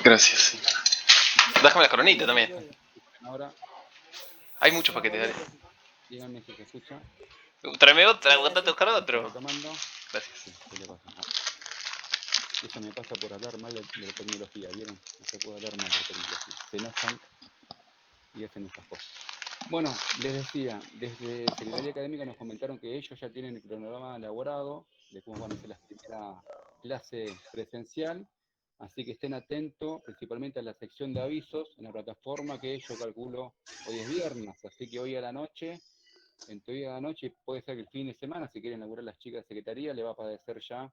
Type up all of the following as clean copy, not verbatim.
Gracias. Déjame la coronita también. Ahora, Hay muchos paquetes, dale. díganme si se escucha. Tráeme otra, aguantate a buscar otro. ¿Retomando? Gracias. Sí, ¿qué le pasa? Eso me pasa por hablar mal de la tecnología, ¿vieron? No se puede hablar mal de tecnología. Se enojan y hacen estas cosas. Bueno, les decía, desde Secretaría Académica nos comentaron que ellos ya tienen el cronograma elaborado de cómo van a ser las primeras clases presencial, así que estén atentos principalmente a la sección de avisos en la plataforma que yo calculo hoy es viernes, así que hoy a la noche, entre hoy a la noche, puede ser que el fin de semana, si quieren laburar las chicas de Secretaría, le va a aparecer ya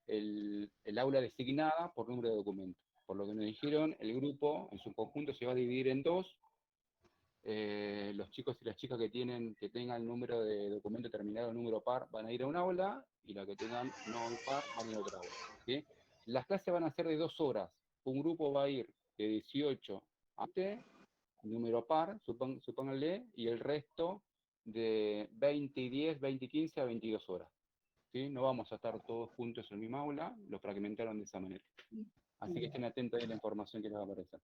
el aula designada por número de documentos. Por lo que nos dijeron, el grupo en su conjunto se va a dividir en dos. Los chicos y las chicas que tengan el número de documento terminado en número par van a ir a un aula y los que tengan no par van a ir a otra aula. ¿Sí? Las clases van a ser de 2 horas. Un grupo va a ir de 18 a 20, número par, supónganle, y el resto de 20 y 10, 20 y 15 a 22 horas. ¿Sí? No vamos a estar todos juntos en el mismo aula, lo fragmentaron de esa manera. Así que estén atentos a la información que les va a aparecer.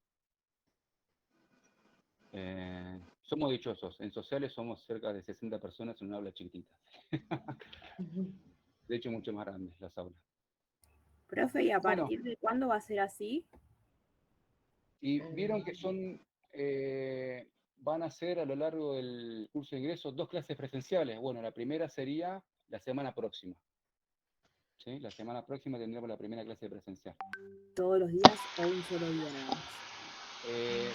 Somos dichosos, en sociales somos cerca de 60 personas en una aula chiquitita. De hecho, mucho más grandes las aulas. Profe, ¿y a partir de cuándo va a ser así? Y vieron que van a ser a lo largo del curso de ingreso 2 clases presenciales. Bueno, la primera sería la semana próxima. ¿Sí? La semana próxima tendremos la primera clase presencial. ¿Todos los días o un solo día nada más?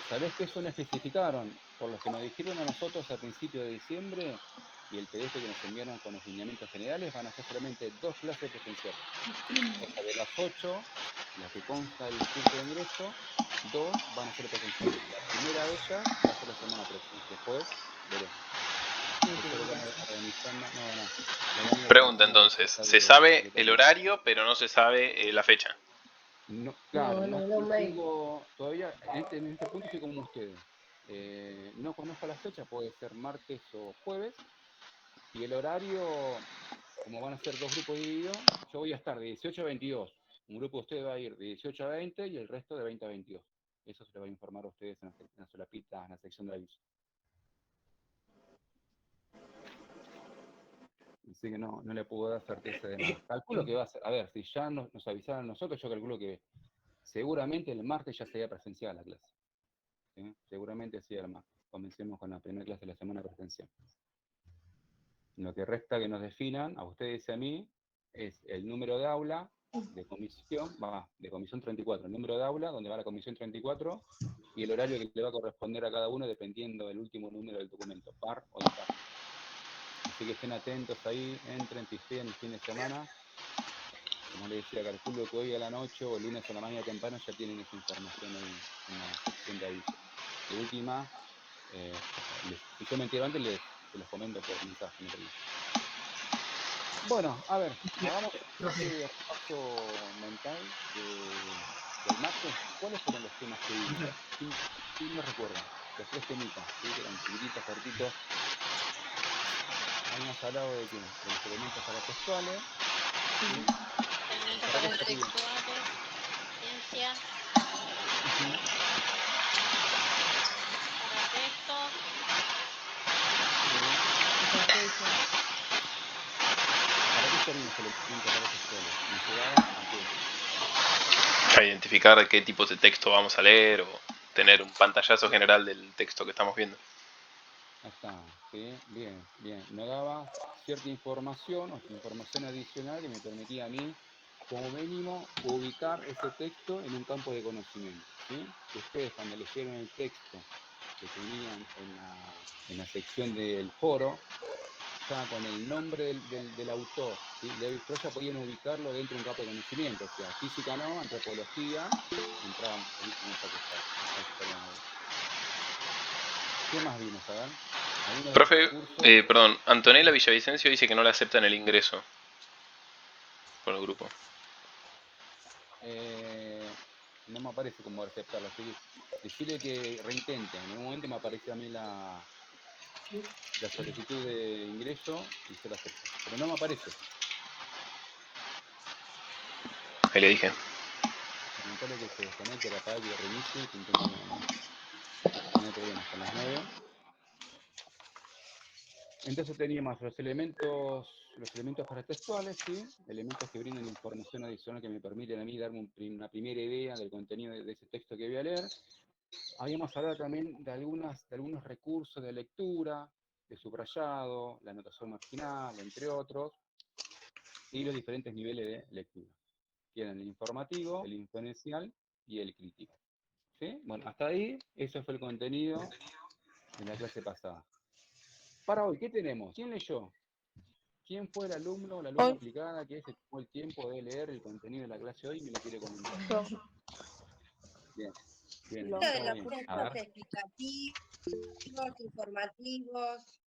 ¿Sabés que eso no especificaron? Por lo que nos dijeron a nosotros a principios de diciembre y el PDF que nos enviaron con los lineamientos generales, van a ser solamente 2 clases presenciales. O sea, de las 8, las que consta el curso de ingreso, 2 van a ser presenciales. La primera de ellas va a ser la semana próxima. Después veremos. Pregunta entonces, se sabe el horario, pero no se sabe la fecha. No, claro, no tengo todavía, en este punto estoy como ustedes. No conozco la fecha, puede ser martes o jueves. Y el horario, como van a ser 2 grupos divididos, yo voy a estar de 18 a 22. Un grupo de ustedes va a ir de 18 a 20 y el resto de 20 a 22. Eso se lo va a informar a ustedes en la solapita, en la sección de aviso. Así que no le puedo dar certeza de nada. Calculo que va a ser, a ver, si ya nos avisaron nosotros, yo calculo que seguramente el martes ya sería presencial la clase. ¿Sí? Seguramente sí el martes. Comencemos con la primera clase de la semana presencial. Lo que resta que nos definan, a ustedes y a mí, es el número de aula de comisión 34, el número de aula donde va la comisión 34 y el horario que le va a corresponder a cada uno dependiendo del último número del documento, par o impar. Así que estén atentos ahí, entren, pisteen el fin de semana. Como les decía, calculo que hoy a la noche o el lunes a la mañana temprano ya tienen esa información ahí en la sección de aviso. De última, si yo me entero antes, se los comento por mensaje, no problema. Bueno, a ver, hagamos un repaso mental del martes. ¿Cuáles fueron los temas que vimos? ¿Quién me recuerda? Los 3 temitas, ¿sí? Que eran chiquititos, cortitos. Habíamos hablado de qué? De los elementos paratextuales. Elementos paratextuales, ciencia, paratextos. ¿Para qué servían los elementos paratextuales? ¿Nos ayudaban a qué? A identificar qué tipos de texto vamos a leer o tener un pantallazo general del texto que estamos viendo. Ahí está, ¿sí? Bien, bien. Nos daba cierta información o información adicional que me permitía a mí, como mínimo, ubicar ese texto en un campo de conocimiento, ¿sí? Que ustedes cuando leyeron el texto que tenían en la sección del foro, ya con el nombre del autor, ¿sí? Pero ya podían ubicarlo dentro de un campo de conocimiento, o sea, física no, antropología, entraban en esa cuestión. ¿Qué más vimos, a ver? Profe, perdón, Antonella Villavicencio dice que no le aceptan el ingreso con el grupo. No me aparece como aceptarlo, así que decirle que reintente. En un momento me aparece a mí la solicitud de ingreso y yo la acepto, pero no me aparece. ahí le dije. Preguntale que se desconecte, la apague, que reinicie y que intente nuevamente. No hay problema, hasta las 9. Entonces teníamos los elementos paratextuales, ¿sí? Elementos que brindan información adicional que me permiten a mí darme una primera idea del contenido de ese texto que voy a leer. Habíamos hablado también de algunos recursos de lectura, de subrayado, la anotación marginal, entre otros, y los diferentes niveles de lectura. Tienen el informativo, el infonencial y el crítico. ¿Sí? Bueno, hasta ahí, eso fue el contenido de la clase pasada. Para hoy, ¿qué tenemos? ¿Quién leyó? ¿Quién fue el alumno o la alumna Hoy, aplicada que se tomó el tiempo de leer el contenido de la clase hoy y me lo quiere comentar? yo, Bien, bien, lo, Esto de empezamos los bien. A textos ver. explicativos, informativos,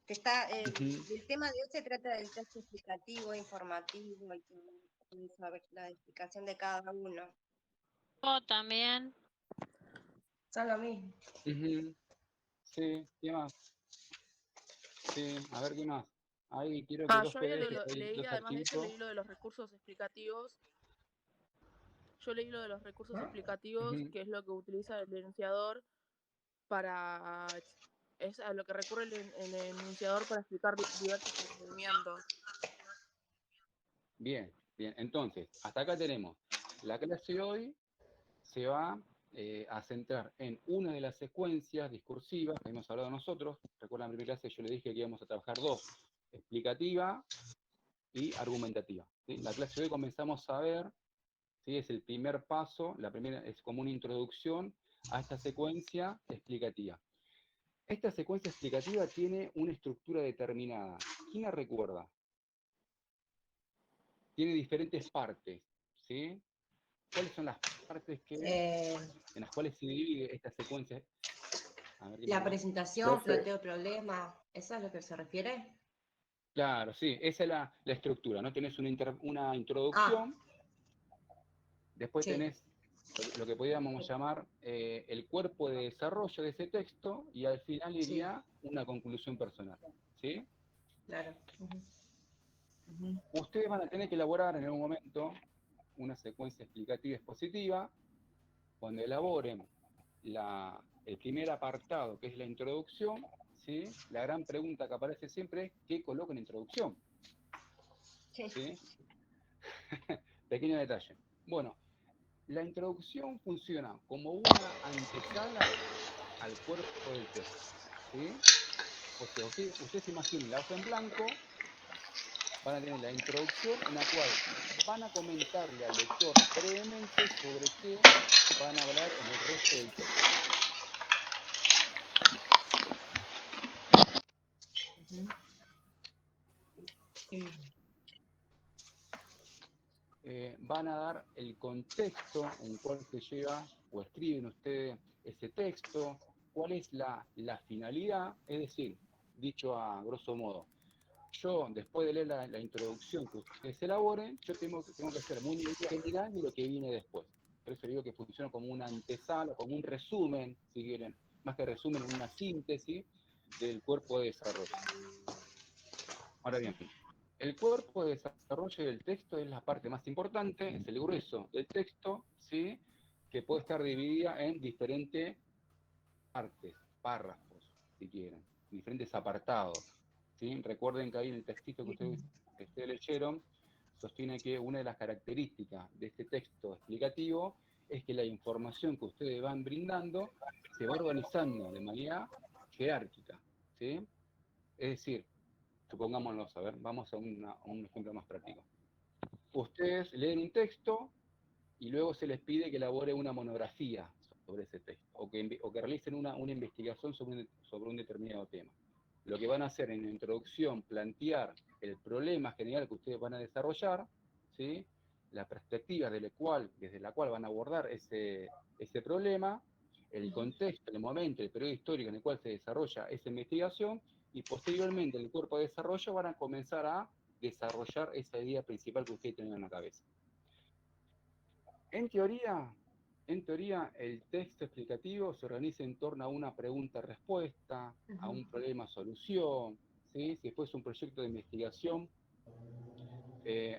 que está, Ujú. el tema de hoy se trata del texto explicativo, informativo, y saber la explicación de cada uno. Yo también. Son lo mismo. Ujú. Sí, ¿qué más? Sí, a ver, ¿qué más? Ahí quiero que dos yo había PDFs, hay leí, dos además de eso, archivitos. leí lo de los recursos explicativos. Yo leí lo de los recursos explicativos, Ujú. que es lo que utiliza el enunciador para... Es a lo que recurre el enunciador para explicar diversos procedimientos. Bien, bien. Entonces, hasta acá tenemos. La clase de hoy se va a centrar en una de las secuencias discursivas que hemos hablado nosotros. Recuerdan, en la primera clase yo le dije que íbamos a trabajar dos, explicativa y argumentativa. ¿Sí? La clase de hoy comenzamos a ver, ¿sí? Es el primer paso, la primera es como una introducción a esta secuencia explicativa. Esta secuencia explicativa tiene una estructura determinada. ¿Quién la recuerda? Tiene diferentes partes, ¿sí? ¿Cuáles son las partes en las cuales se divide esta secuencia? A ver, La ¿quién? presentación, Profe. planteo problema, ¿eso es lo que se refiere? Claro, sí, esa es la estructura, ¿no? Tenés una Ah, introducción, después sí, tenés lo que podríamos llamar el cuerpo de desarrollo de ese texto y al final sí, iría una conclusión personal, ¿sí? claro. Ujú. Ustedes van a tener que elaborar en algún momento una secuencia explicativa expositiva. Cuando elaboren el primer apartado, que es la introducción, ¿sí? La gran pregunta que aparece siempre es ¿qué coloco en introducción? Sí. ¿Sí? Pequeño detalle. Bueno, la introducción funciona como una antesala al cuerpo del texto, ¿sí? O sea, ustedes se imaginen la hoja en blanco, van a tener la introducción en la cual van a comentarle al lector brevemente sobre qué van a hablar en el resto del texto. Ujú. Sí. Van a dar el contexto en el cual se lleva o escriben ustedes ese texto, cuál es la finalidad, es decir, dicho a grosso modo, yo después de leer la introducción que ustedes elaboren, yo tengo que hacer muy general de lo que viene después. Por eso digo que funciona como una antesala, como un resumen, si quieren, más que resumen, una síntesis del cuerpo de desarrollo. Ahora bien, el cuerpo de desarrollo del texto es la parte más importante, es el grueso del texto, ¿sí? Que puede estar dividida en diferentes partes, párrafos, si quieren, diferentes apartados. ¿Sí? Recuerden que ahí en el textito que ustedes leyeron, sostiene que una de las características de este texto explicativo es que la información que ustedes van brindando se va organizando de manera jerárquica. ¿Sí? Es decir, supongámoslo, a ver, vamos a un ejemplo más práctico. Ustedes leen un texto y luego se les pide que elabore una monografía sobre ese texto, o que realicen una investigación sobre un determinado tema. Lo que van a hacer en la introducción, plantear el problema general que ustedes van a desarrollar, ¿sí? La perspectiva desde la cual van a abordar ese problema, el contexto, el momento, el periodo histórico en el cual se desarrolla esa investigación, y posteriormente en el cuerpo de desarrollo van a comenzar a desarrollar esa idea principal que ustedes tienen en la cabeza. En teoría, el texto explicativo se organiza en torno a una pregunta-respuesta, a un problema-solución, ¿sí? Si fuese un proyecto de investigación,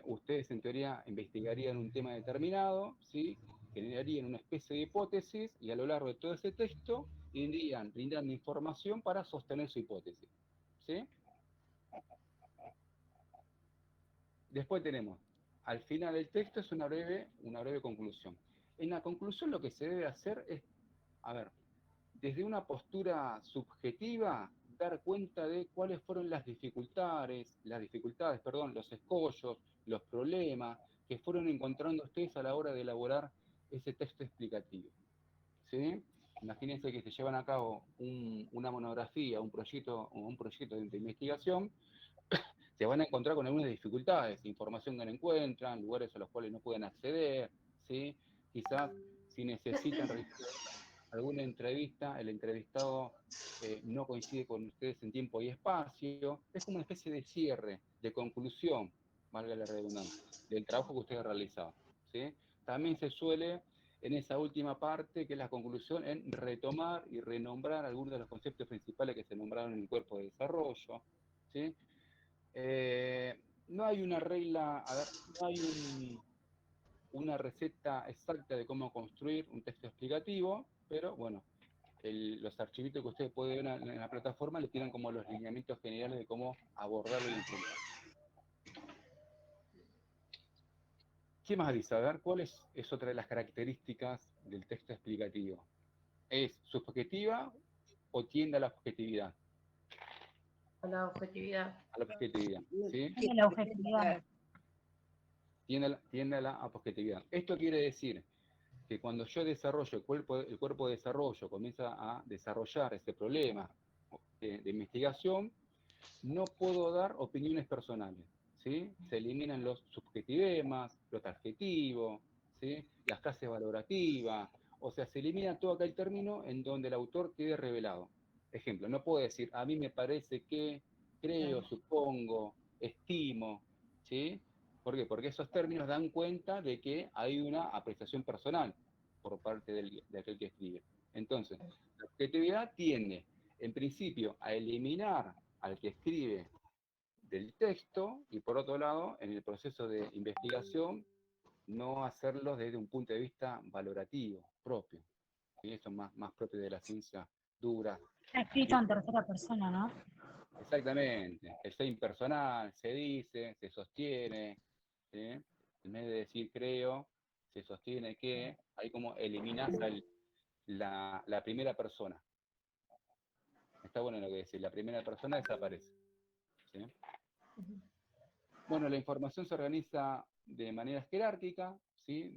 ustedes en teoría investigarían un tema determinado, ¿sí? Generarían una especie de hipótesis y a lo largo de todo ese texto irían brindando información para sostener su hipótesis, ¿sí? Después tenemos, al final del texto es una breve conclusión. En la conclusión lo que se debe hacer es, a ver, desde una postura subjetiva, dar cuenta de cuáles fueron las dificultades, los escollos, los problemas que fueron encontrando ustedes a la hora de elaborar ese texto explicativo, ¿sí? Imagínense que se llevan a cabo una monografía, un proyecto de investigación, se van a encontrar con algunas dificultades, información que no encuentran, lugares a los cuales no pueden acceder, ¿sí? Quizás si necesitan realizar alguna entrevista, el entrevistado no coincide con ustedes en tiempo y espacio, es como una especie de cierre, de conclusión, valga la redundancia, del trabajo que ustedes han realizado, ¿sí? También se suele, en esa última parte, que es la conclusión, en retomar y renombrar algunos de los conceptos principales que se nombraron en el cuerpo de desarrollo, ¿sí? No hay una regla, a ver, no hay una receta exacta de cómo construir un texto explicativo, pero bueno, los archivitos que ustedes pueden ver en la plataforma le tiran como los lineamientos generales de cómo abordarlo y enfrentarlo. ¿Qué más dice? A ver, ¿cuál es otra de las características del texto explicativo? ¿Es subjetiva o tiende a la objetividad? A la objetividad. A la objetividad, ¿sí? Tiene la objetividad. Tiende a la objetividad. Esto quiere decir que cuando yo desarrollo, el cuerpo de desarrollo comienza a desarrollar ese problema de investigación, no puedo dar opiniones personales, ¿sí? Se eliminan los subjetivemas, los adjetivos, ¿sí? Las frases valorativas, o sea, se elimina todo aquel término en donde el autor quede revelado. Ejemplo, no puedo decir, a mí me parece que, creo, supongo, estimo, ¿sí? ¿Por qué? Porque esos términos dan cuenta de que hay una apreciación personal por parte de aquel que escribe. Entonces, la objetividad tiende, en principio, a eliminar al que escribe del texto y por otro lado, en el proceso de investigación, no hacerlo desde un punto de vista valorativo, propio. ¿Sí? Eso es más propio de la ciencia dura. Está escrito en tercera persona, ¿no? Exactamente. El ser impersonal, se dice, se sostiene, ¿sí? En vez de decir creo, se sostiene que, ahí como eliminás la primera persona. Está bueno lo que decís, la primera persona desaparece. ¿Sí? Bueno, la información se organiza de manera jerárquica, ¿sí?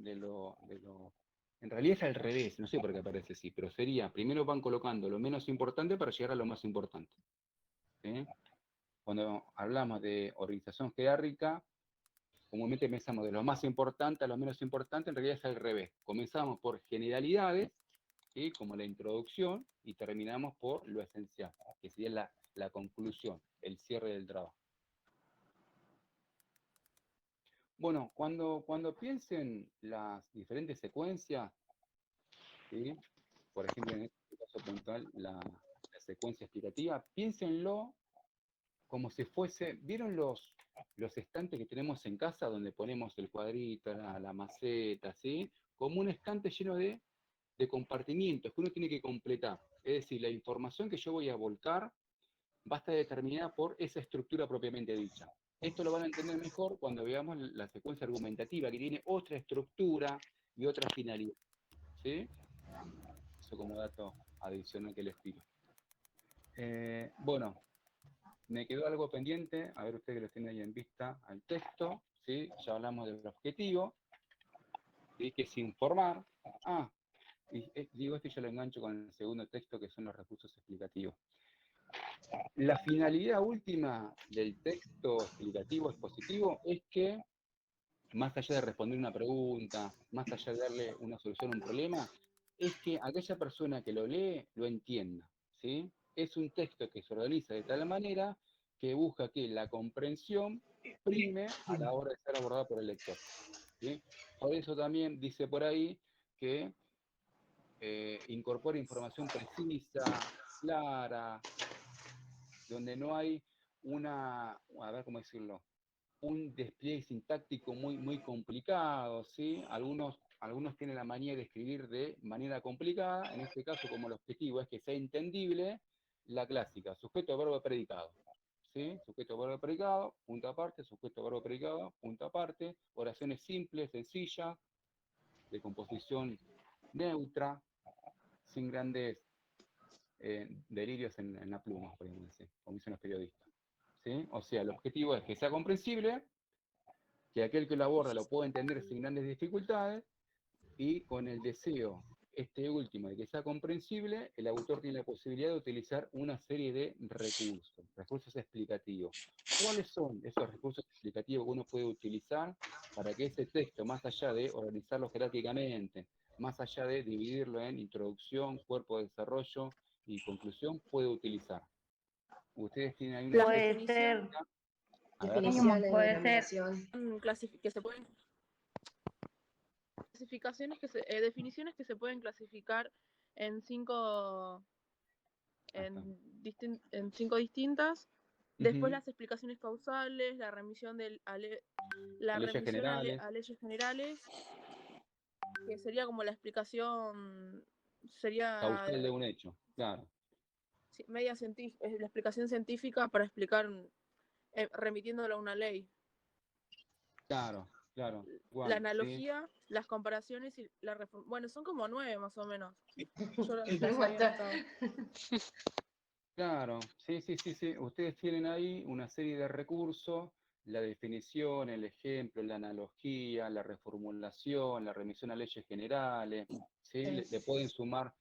En realidad es al revés, no sé por qué aparece así, pero sería, primero van colocando lo menos importante para llegar a lo más importante. ¿Sí? Cuando hablamos de organización jerárquica, comúnmente pensamos de lo más importante a lo menos importante, en realidad es al revés. Comenzamos por generalidades, ¿sí? Como la introducción, y terminamos por lo esencial, que sería la conclusión, el cierre del trabajo. Bueno, cuando piensen las diferentes secuencias, ¿sí? Por ejemplo, en este caso puntual, la secuencia explicativa, piénsenlo como si fuese, ¿vieron los estantes que tenemos en casa donde ponemos el cuadrito, la maceta, ¿sí? Como un estante lleno de compartimientos que uno tiene que completar. Es decir, la información que yo voy a volcar va a estar determinada por esa estructura propiamente dicha. Esto lo van a entender mejor cuando veamos la secuencia argumentativa, que tiene otra estructura y otra finalidad. ¿Sí? Eso como dato adicional que les tiro. Bueno, me quedó algo pendiente, a ver ustedes que lo tienen ahí en vista al texto, ¿sí? Ya hablamos del objetivo, ¿sí? Que es informar. Digo esto y yo lo engancho con el segundo texto, que son los recursos explicativos. La finalidad última del texto explicativo expositivo es que, más allá de responder una pregunta, más allá de darle una solución a un problema, es que aquella persona que lo lee lo entienda, ¿sí? Es un texto que se organiza de tal manera que busca que la comprensión prime a la hora de ser abordada por el lector, ¿sí? Por eso también dice por ahí que incorpora información precisa, clara, donde no hay a ver cómo decirlo, un despliegue sintáctico muy complicado, ¿sí? Algunos tienen la manía de escribir de manera complicada. En este caso, como el objetivo es que sea entendible, la clásica, sujeto, verbo, predicado. ¿Sí? Sujeto, verbo, predicado, punto aparte, sujeto, verbo, predicado, punto aparte, oraciones simples, sencillas, de composición neutra, sin grandes delirios en la pluma, podemos decir, como dicen los periodistas. ¿Sí? O sea, el objetivo es que sea comprensible, que aquel que lo aborda lo pueda entender sin grandes dificultades, y con el deseo, este último, de que sea comprensible, el autor tiene la posibilidad de utilizar una serie de recursos explicativos. ¿Cuáles son esos recursos explicativos que uno puede utilizar para que ese texto, más allá de organizarlo jerárquicamente, más allá de dividirlo en introducción, cuerpo de desarrollo y conclusión, puede utilizar? Ustedes tienen ahí una Las serie Puede ser, definiciones, a ver, Definiciones, puede ser, denominación. que se pueden definiciones que se pueden clasificar en cinco ahí está. en cinco distintas. Después Ujú. las explicaciones causales, la remisión A leyes generales, a leyes generales, que sería como la explicación, sería causal de un hecho, claro. media científica, la explicación científica para explicar, remitiéndolo a una ley. Claro, La igual, ¿sí? analogía, las comparaciones y la reforma. Bueno, son como 9 más o menos. Yo las Un había montón. anotado. Claro, sí. Ustedes tienen ahí una serie de recursos, la definición, el ejemplo, la analogía, la reformulación, la remisión a leyes generales, ¿sí? Le pueden sumar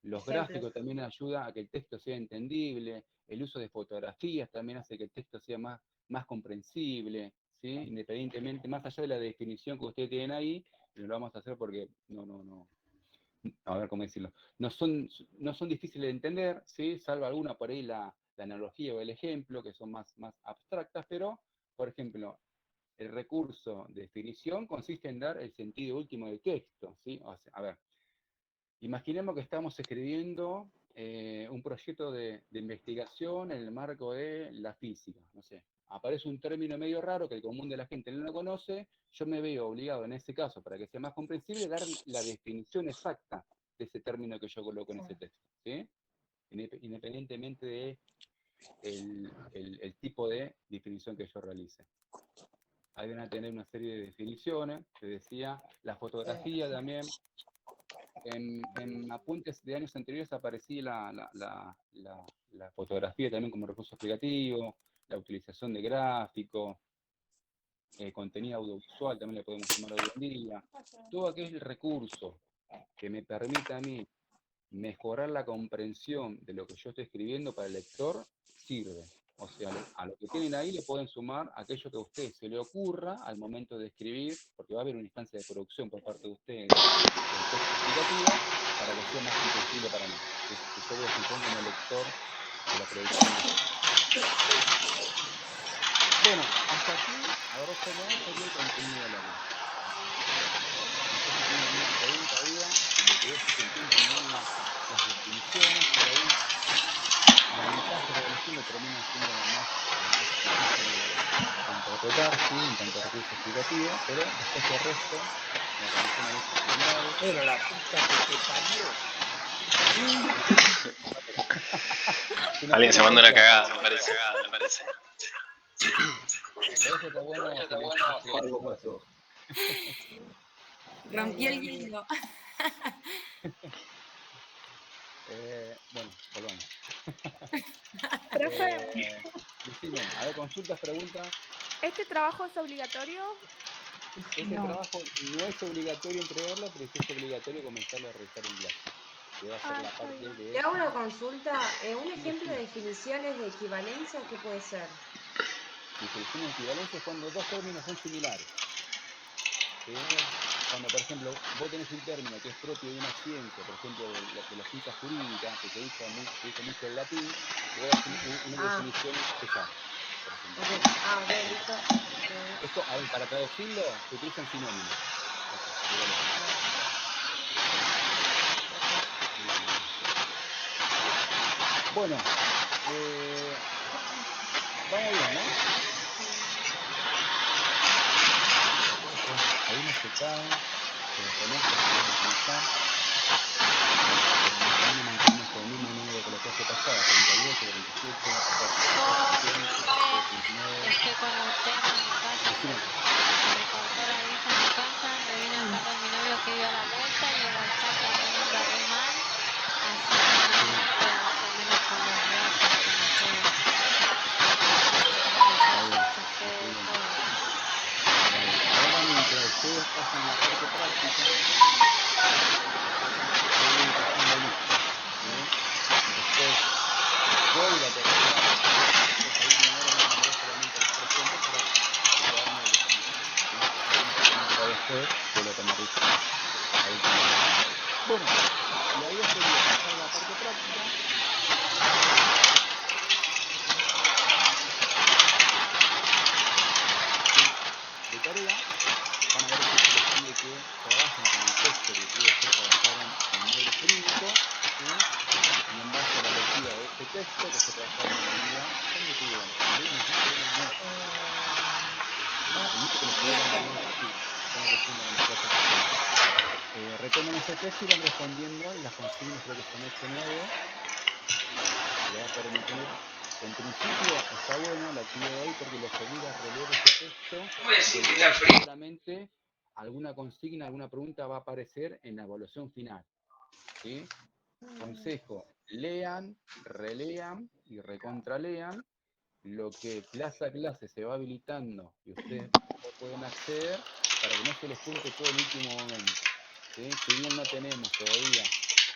los Ejemplos. gráficos, también ayuda a que el texto sea entendible, el uso de fotografías también hace que el texto sea más comprensible, ¿sí? Independientemente, más allá de la definición que ustedes tienen ahí, lo vamos a hacer porque a ver cómo decirlo, no son difíciles de entender, ¿sí? Salvo alguna por ahí la analogía o el ejemplo, que son más abstractas, pero, por ejemplo, el recurso de definición consiste en dar el sentido último del texto, ¿sí? O sea, a ver, imaginemos que estamos escribiendo un proyecto de investigación en el marco de la física, no sé. Aparece un término medio raro que el común de la gente no lo conoce, yo me veo obligado en ese caso, para que sea más comprensible, dar la definición exacta de ese término que yo coloco en ese texto, ¿sí? Independientemente de el tipo de definición que yo realice. Ahí van a tener una serie de definiciones, te decía, la fotografía también. En apuntes de años anteriores aparecía la fotografía también como recurso explicativo, la utilización de gráficos, contenido audiovisual también le podemos sumar hoy en día. Todo aquel recurso que me permita a mí mejorar la comprensión de lo que yo estoy escribiendo para el lector, sirve. O sea, a lo que tienen ahí le pueden sumar aquello que a usted se le ocurra al momento de escribir, porque va a haber una instancia de producción por parte de usted del texto explicativo, para que sea más comprensible para mí. Que yo voy a funcionar como lector de la producción. Bueno, hasta aquí, ahora sería el contenido de la ley. No sé si tienen alguna pregunta, duda, de lo que es que se entienden bien las definiciones, por ahí la ventaja de la elección termina siendo la más difícil de interpretar, ¿sí? En tanto a recurso explicativo, pero después el resto, la remisión a leyes generales. Pero la puta que te parió. Alguien se manda una cagada, me parece. Por eso está bueno hacer huesos. Rompí el hielo. Bueno, volvamos. Profe, Decime, a ver, consultas, preguntas. ¿este trabajo es obligatorio? Este trabajo no es obligatorio entregarlo, pero sí es obligatorio comenzarlo a realizar en clase. Que va a ser la parte de... Te hago una consulta. Un ejemplo de definiciones de equivalencia, ¿qué puede ser? Definición de equivalencia es cuando dos términos son similares. ¿Sí? Cuando, por ejemplo, vos tenés un término que es propio de una ciencia, por ejemplo, de la ciencia jurídica, que se usa mucho el latín, y vos haces una definición especial, por ejemplo. Listo. Esto, a ver, para traducirlo, se utilizan sinónimos. Bueno, vamos bien, ¿no? algunos se caen, se desconectan, se vuelven a conectar. También mantenemos el mismo número que la clase pasada, 38, 47, 14, 39. Es que con el tema en mi casa se me cortó la visa en mi casa, me vine a casa de mi novio que dio la vuelta y el altar también anda re mal, así que no puedo más o menos con los dedos para que me quede. Ahora mientras ustedes pasan la parte práctica, después voy a terminar esta última hora, voy a nombrar solamente a los presentes para asegurarme de que después vuelvo a tomar rico. Bueno, la idea sería pasar a la parte práctica. De tarea van a ver que se les pide que trabajen con el texto que ustedes trabajaron en modo jurídico, ¿sí? Y en base a la lectura de ese texto que se trabajaron en la unidad, ¿dónde tuvieron? Retomen ese texto y van respondiendo, y las consignas creo que son 8 o 9. Le va a permitir, en principio está bueno la actividad de hoy porque los obliga a releer ese texto y seguramente alguna consigna, alguna pregunta va a aparecer en la evaluación final, ¿sí? Consejo, lean, relean y recontralean lo que clase a clase se va habilitando y ustedes pueden acceder para que no se les junte todo el último momento, ¿sí? Si bien no tenemos todavía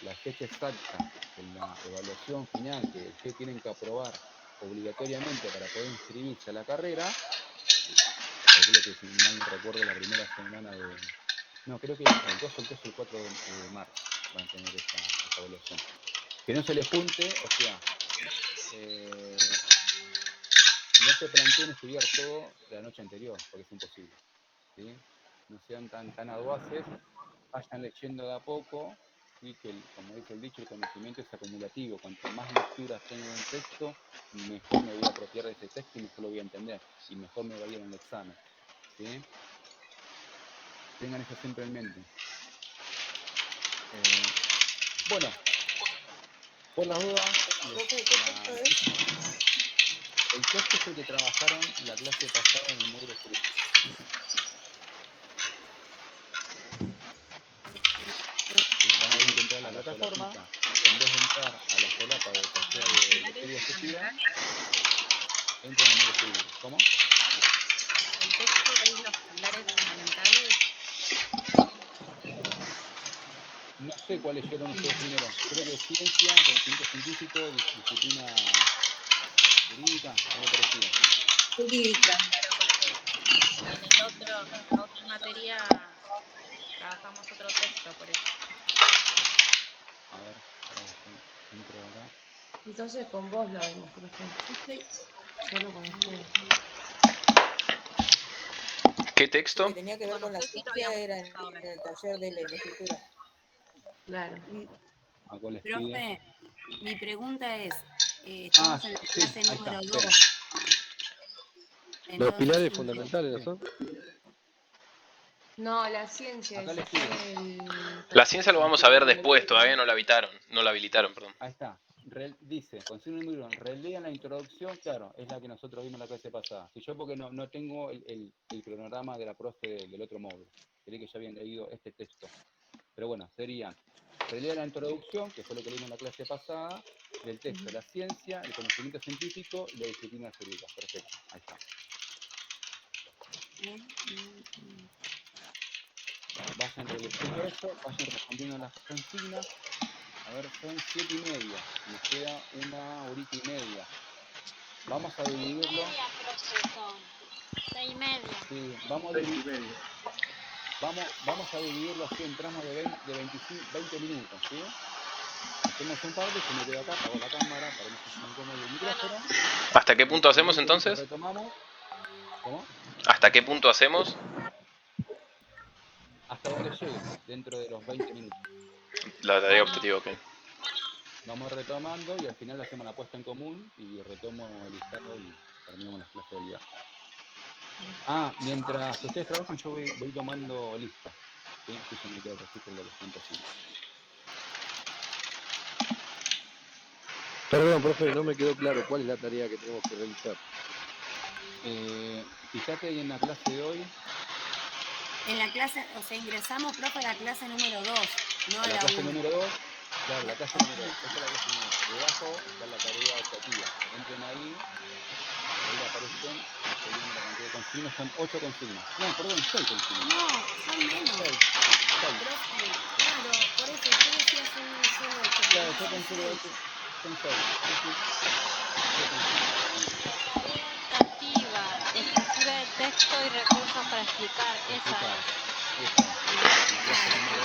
la fecha exacta en la evaluación final que ustedes tienen que aprobar obligatoriamente para poder inscribirse a la carrera, calculo que si mal no recuerdo la primera semana de... No, creo que el 2 o el 3 o el 4 de marzo van a tener esta evaluación. Que no se les junte, o sea, no se planteen estudiar todo de la noche anterior, porque es imposible, ¿sí? No sean tan audaces, vayan leyendo de a poco, ¿sí? Que como dice el dicho, el conocimiento es acumulativo. Cuanto más lecturas tengo en un texto, mejor me voy a apropiar de ese texto y mejor lo voy a entender, y mejor me va a ir en el examen, ¿sí? Tengan eso siempre en mente. Bueno, por las dudas, el texto es el que trabajaron la clase pasada en el módulo jurídico. Van a encontrar la plataforma, en vez de entrar a la solapa de taller de materia ejecutiva, entran en el módulo jurídico. ¿Cómo? El texto es los pilares fundamentales. No sé cuál leyeron ustedes primero. Creo que ciencia, conocimiento científico, disciplina jurídica, algo parecido. Jurídica. En la otra materia trabajamos otro texto, por eso. A ver, entro acá. Entonces con vos lo vemos, profe. Solo con ustedes. ¿Qué texto? Lo que tenía que ver con la ciencia era en el taller de la escritura. Claro. ¿A cuál les Profe, pide? mi pregunta es, estamos en la clase ahí número está, 2. Los pilares fundamentales, ¿no son? No, la ciencia acá es les pide. La ciencia lo vamos a ver después, todavía no la habilitaron, perdón. Ahí está. Dice, consigna número 1, relean la introducción, claro, es la que nosotros vimos en la clase pasada. Si yo porque no tengo el cronograma de la profe del otro módulo, creí que ya habían leído este texto. Pero bueno, serían, relean la introducción, que fue lo que leímos en la clase pasada, del texto, la ciencia, el conocimiento científico y la disciplina jurídica. Perfecto, ahí está. Vayan releyendo eso, vayan respondiendo las consignas. A ver, son 7:30, nos queda 1 horita y media. Vamos a dividirlo. 6:30. Sí, vamos a dividirlo así en tramos de 20 minutos, ¿sí? Hacemos un par de, yo me quedo acá, apago la cámara para no se me incómodo el micrófono. ¿Hasta qué punto hacemos entonces? Retomamos. ¿Cómo? ¿Hasta qué punto hacemos? Hasta donde llegue, dentro de los 20 minutos. La tarea objetiva, ok. Vamos retomando y al final hacemos la puesta en común y retomo el listado y terminamos las clases del día. Mientras ustedes trabajan, yo voy tomando lista. ¿Sí? Así yo me quedo registro de los puntos. Perdón, profe, no me quedó claro cuál es la tarea que tenemos que realizar. Fíjate ahí en la clase de hoy. En la clase, o sea, ingresamos, profe, a la clase número 2, no A a la la clase 1. número 2, claro, la clase número 2, esta es la clase número 2. Debajo está la tarea optativa. Entren ahí aparecen, estoy viendo la cantidad de consignas, son 8 consignas. No, perdón, 6 consignas. No, son menos. 6. Profe, claro, por eso usted decía solo 8. Claro, yo pensé que son 6. Tarea optativa, estructura de texto y recursos para explicar. Esa es. Claro,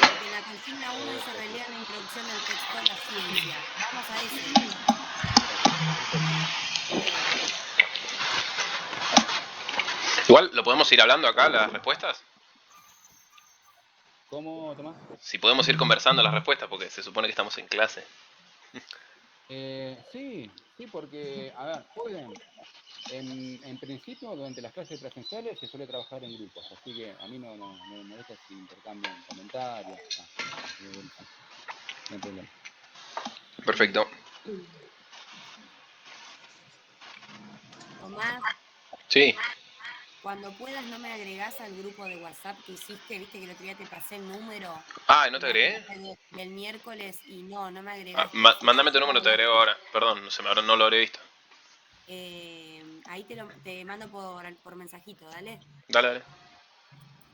porque la consigna 1 dice releer la introducción del texto a la ciencia. Vamos a ese. Igual, ¿lo podemos ir hablando acá, las respuestas? ¿Cómo, Tomás? Si podemos ir conversando las respuestas, porque se supone que estamos en clase. Sí, porque, a ver, pueden. En principio, durante las clases presenciales se suele trabajar en grupos, así que a mí no me molesta si intercambian comentarios. No hay problema. Perfecto. Tomás. Sí. Cuando puedas no me agregás al grupo de WhatsApp que hiciste, viste que el otro día te pasé el número. Ah, ¿no te agregué? Del miércoles y no me agregaste. Mándame tu número, te agrego ahora. Perdón, no lo habré visto. Ahí te mando por mensajito, dale. Dale.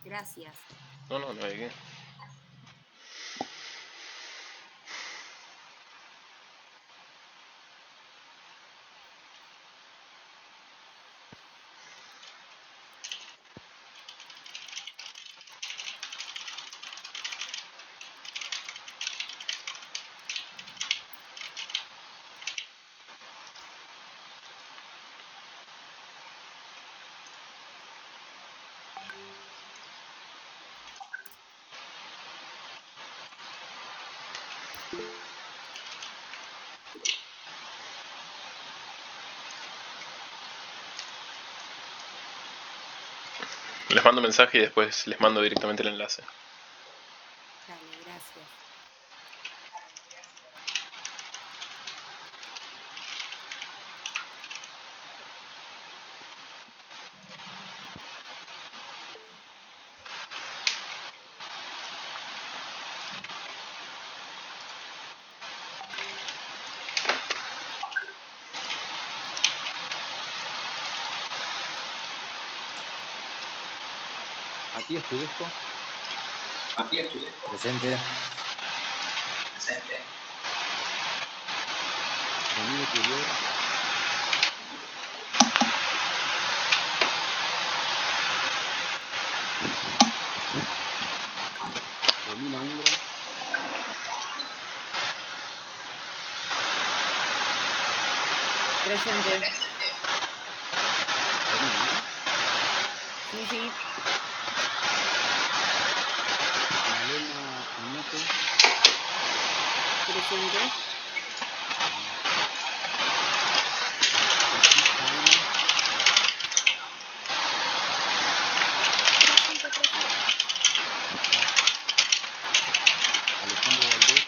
Gracias. No hay que. Les mando mensaje y después les mando directamente el enlace. Dale, gracias. Aquí Tudesco. Presente. Ramiro Curiel. Romina Ingra. Presente. Sí. Malena Oñate. Presente. Alejandro Valdés.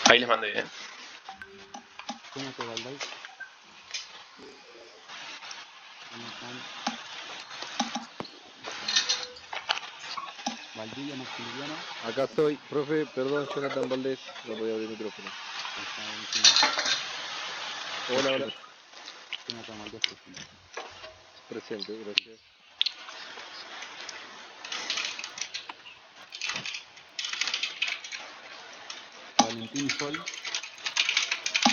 Ahí les mandé, Jonathan Valdés. Valdivia Maximiliano. Acá estoy, profe, perdón, Jonathan Valdés, no podía abrir el micrófono. Hola. Jonathan Valdés presente. Presente, gracias. Valentín y Sol.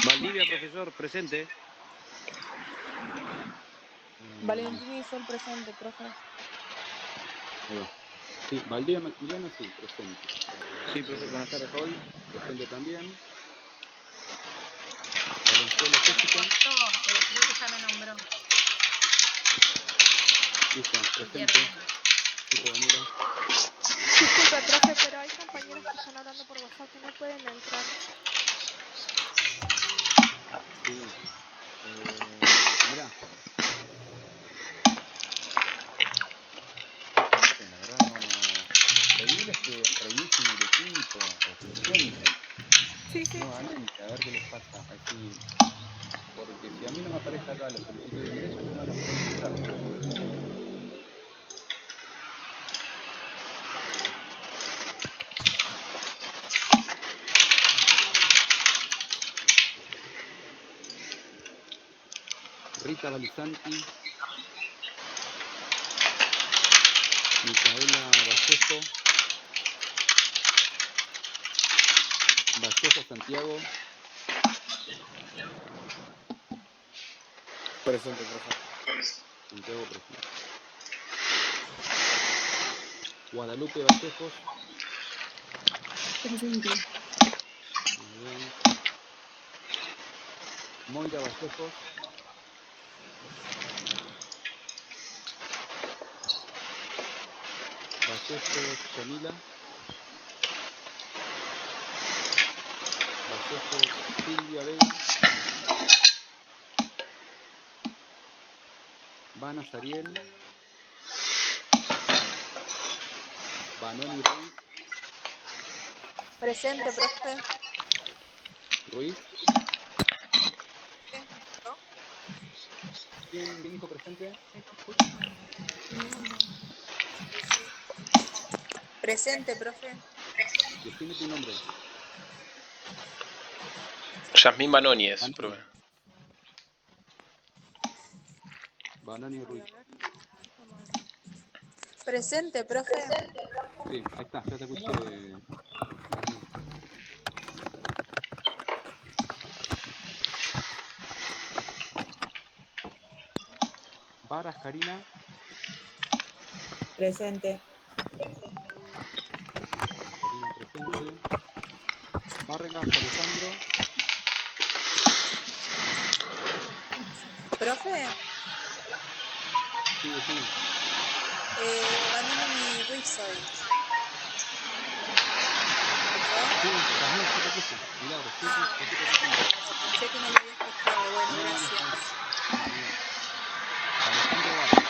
Valdivia, profesor, presente. Valentín y Sol presente, profe. Sí, Valdivia Maximiliano, sí, presente. Sí, profe, buenas tardes. Sol, presente también. Valenzuela Jessica. Creo que ya me nombró. Listo, presente. Chico Danilo. Disculpe, profe, pero hay compañeros que están hablando por WhatsApp que no pueden entrar. Sí. Mirá. No sé, la verdad no. Pedirles que reinicien el equipo urgente, Sí, sí. nuevamente, a ver qué les pasa. Así, porque si a mí no me aparece acá la solicitud de ingreso, yo no la puedo ingresar. Rita Balizanti, Micaela Vallejo Santiago, Presente, profe. Santiago presente. Guadalupe Vallejos, Presente. muy bien. Moira Vallejos, Vallejos Yamila, Vallejos Silvia Vega, Vana Sariel, Vanoni Presente, profe. Ruiz. ¿No? ¿Quién dijo presente? Presente, profe. Decime tu nombre. Yasmín Banoni es, Vanoni. profe. Vanoni Ruiz. Presente, profe. Sí, ahí está, ya te escuché. Varas Karina. Presente. Karina presente. Vargas Alejandro. Profe, Sí, decime. Vanoni Ruiz soy. Sí, también yo te puse. Milagro, sí, sí, repito presente. Pensé que no me había escuchado. Bueno, No, gracias. está bien. Muy bien. Alejandro Vargas.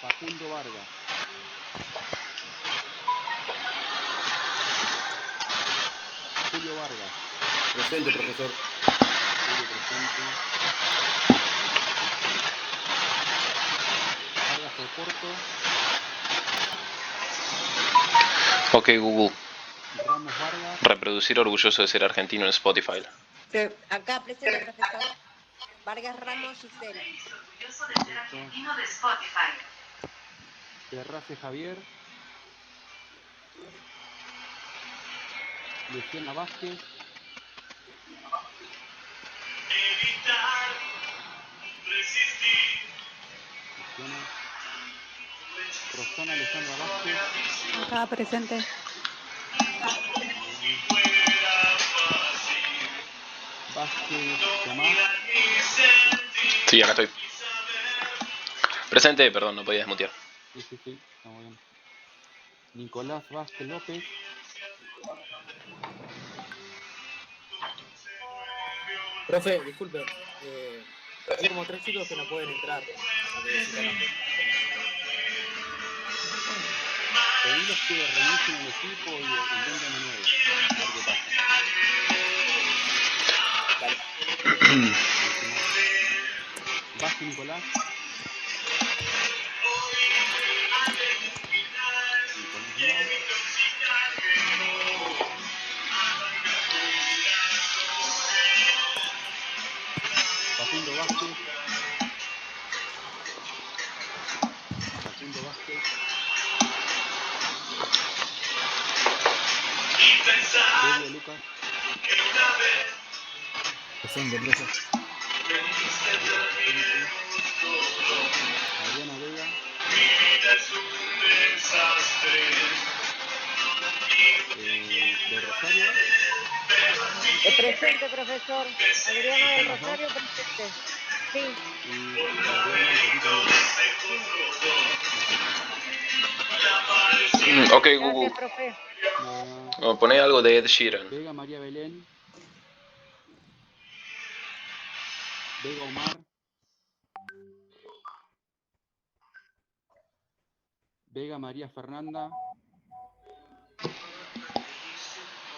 Facundo Vargas. Julio Vargas. Presente, profesor. Julio presente. Vargas Oporto. Ok, Google. Ramos Vargas. Reproducir Orgulloso de Ser Argentino en Spotify. Acá presente, profesor. Vargas Ramos Giselle. Orgulloso de ser argentino de Spotify. Terrace Javier. Luciana Vázquez. Luciana. Rosana Alejandra Vázquez. Acá presente. Vázquez Tomás. Sí, acá estoy. Presente, perdón, no podía desmutear. Sí, sí, sí, está muy bien. Nicolás Vázquez López. Profe, disculpe. Hay como 3 chicos que no pueden entrar a que visitan la Pediles que reinicien el equipo y intenten de nuevo. A ver qué pasa. Vázquez Nicolás. Nicolás no. Facundo Vázquez. Facundo Vázquez. Delia Lucas. Presente, profe. Adriana Vega. De Rosario. Presente, profesor. Adriana del Rosario, presente. Sí. Y Adriana y Rosita no. Ok, Gracias, Google. profe. Nada. Poné algo de Ed Sheeran. Vega María Belén. Vega Omar. Vega María Fernanda.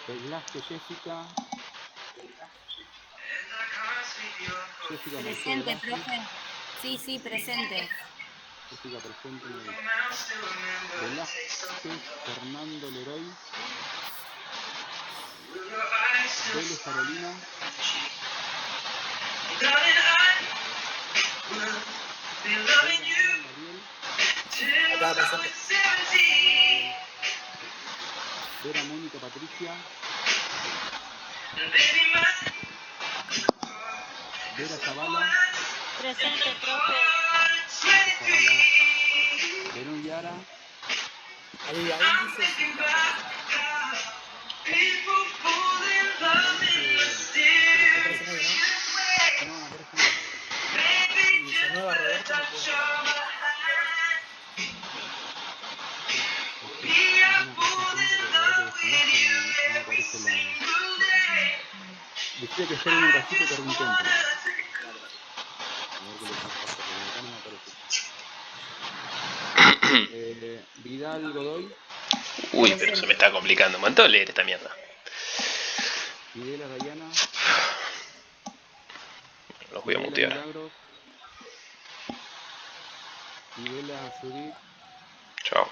Velázquez Jessica. Jessica Marcelo Presente, Velázquez. profe. Sí, sí, presente. Jessica presente. Velázquez Fernando Leroy. Vélez Carolina. Vega Alan Gabriel. Acá presente. Vera Mónica Patricia. Vera Zavala. Presente, profe. Zavala. Verón Yara. Ahí dice Silva. ¿No aparece nadie, no? No, no aparece nadie. Y Villanueva Roberto no puede entrar. No aparece la... Decía que esperen un ratito que reintenten. A ver qué le pasa, porque acá no me aparece. Vidal Godoy. Uy, pero se me está complicando un montón leer esta mierda. Videla Dayana. Los voy a Videla mutear. Milagros. Videla Judith. Chao.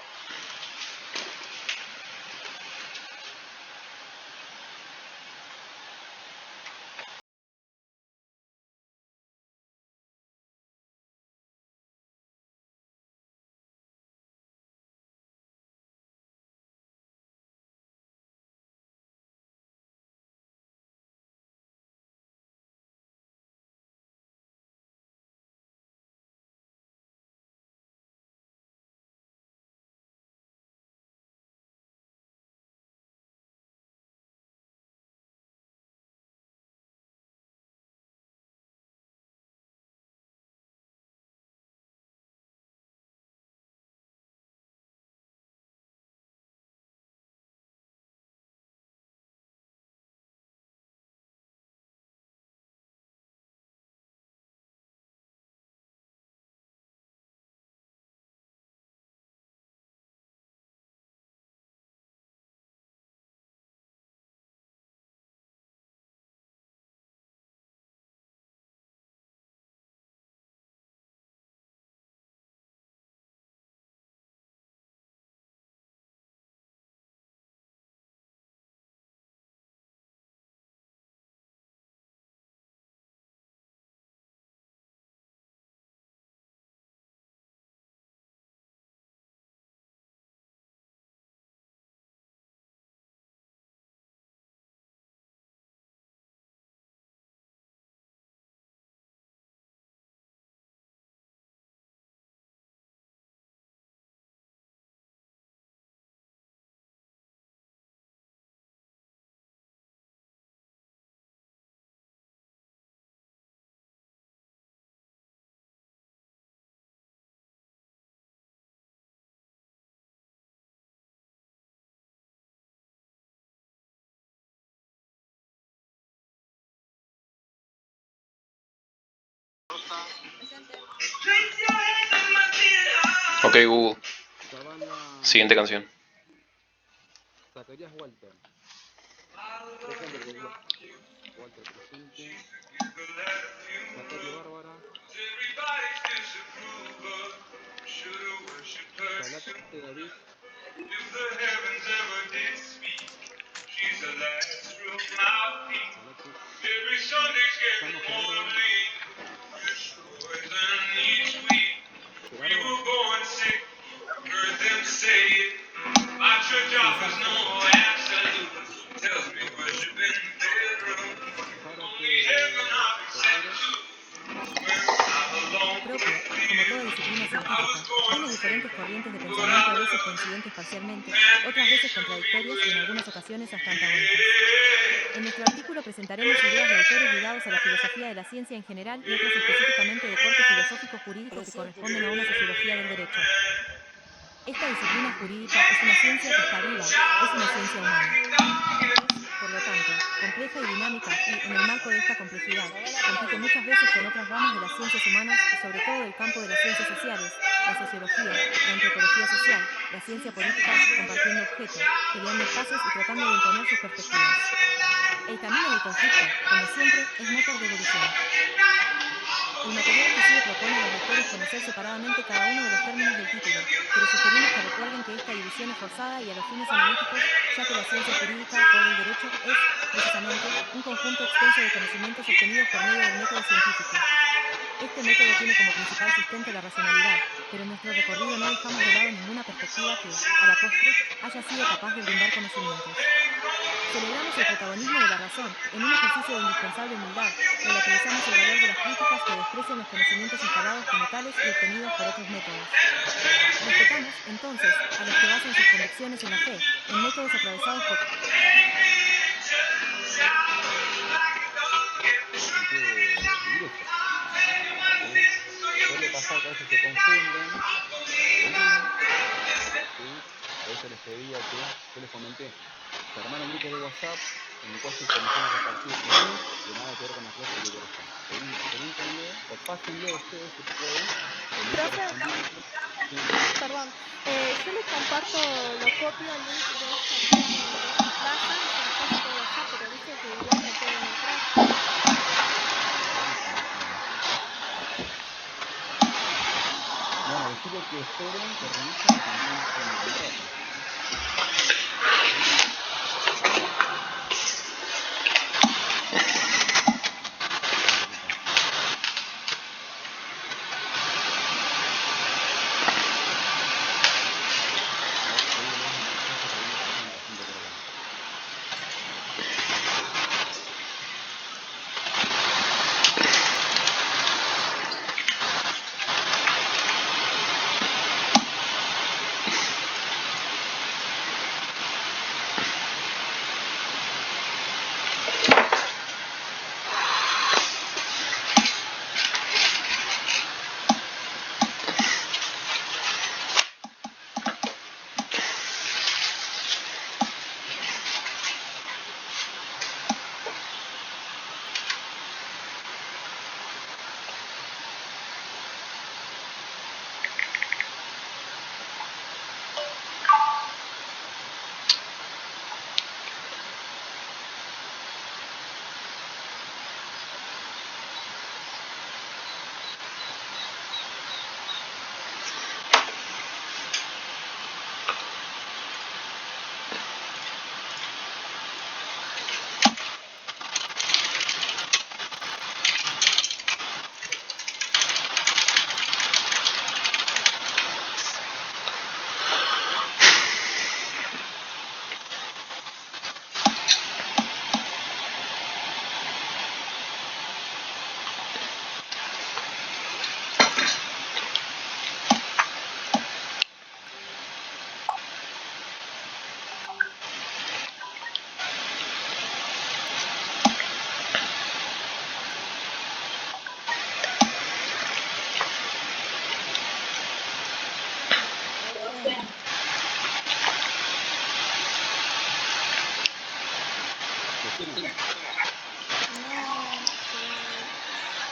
Ok, Google. Siguiente canción. Zacarías Walter. Walter presente. Zacarías Bárbara. Salate David. Samo Gerardo. Propio, como toda disciplina científica, tiene diferentes corrientes de pensamiento a veces coincidentes parcialmente, otras veces contradictorias y en algunas ocasiones hasta antagónicas. En nuestro artículo presentaremos ideas de autores ligados a la filosofía de la ciencia en general y otras específicamente de corte filosófico-jurídico que corresponden a una sociología del derecho. Esta disciplina jurídica es una ciencia que está viva, es una ciencia humana. Es, por lo tanto, compleja y dinámica y, en el marco de esta complejidad, compite muchas veces con otras ramas de las ciencias humanas y sobre todo del campo de las ciencias sociales, la sociología, la antropología social, la ciencia política, compartiendo objeto, peleando espacios y tratando de imponer sus perspectivas. El camino del conflicto, como siempre, es motor de evolución. El material que sigue propone a los lectores conocer separadamente cada uno de los términos del título, pero sugerimos que recuerden que esta división es forzada y a los fines analíticos, ya que la ciencia jurídica o del derecho es, precisamente, un conjunto extenso de conocimientos obtenidos por medio del método científico. Este método tiene como principal sustento la racionalidad, pero en nuestro recorrido no dejamos de lado ninguna perspectiva que, a la postre, haya sido capaz de brindar conocimientos. Celebramos el protagonismo de la razón, en un ejercicio de indispensable humildad, relativizamos el valor de las críticas que desprecian los conocimientos instalados como tales y obtenidos por otros métodos. Respetamos, entonces, a los que basan sus convicciones en la fe, en métodos atravesados por... sentido de iglesia. ¿Sí? Suele pasar que a veces se confunden, ¿sí? Por eso les pedía que, yo les comenté, se armaron grupos de WhatsApp en el cual se comenzaron a repartir links de nada que ver con la clase que corresponde. Pregúntenle o pásenle ustedes si pueden el link Profe, correspondiente. ¿Sí? perdón, yo le comparto, lo copio el link de esta clase y se lo paso por WhatsApp, pero dice que igual no pueden entrar. Bueno, decirle que esperen, que revisen y que entonces me contraten.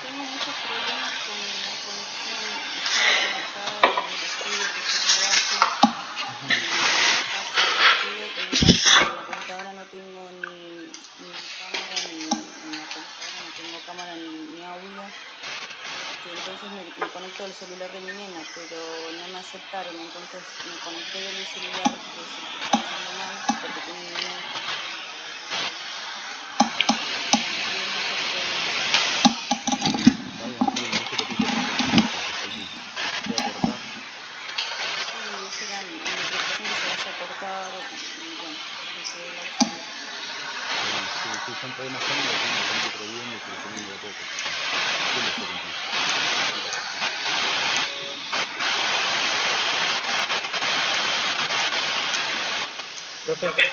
Tengo muchos problemas con la conexión. Estaba conectada desde el estudio que yo trabajo. Pasa el estudio que en casa, en la computadora no tengo ni cámara, en la computadora no tengo cámara ni audio. Entonces me conecto al celular de mi nena, pero no me aceptaron. Entonces me conecté de mi celular, que es el que está andando mal, porque tiene mi email. Sí, son problemas técnicos que uno tiene que ir previendo y solucionando de a poco. Suele ser incluso. Profe,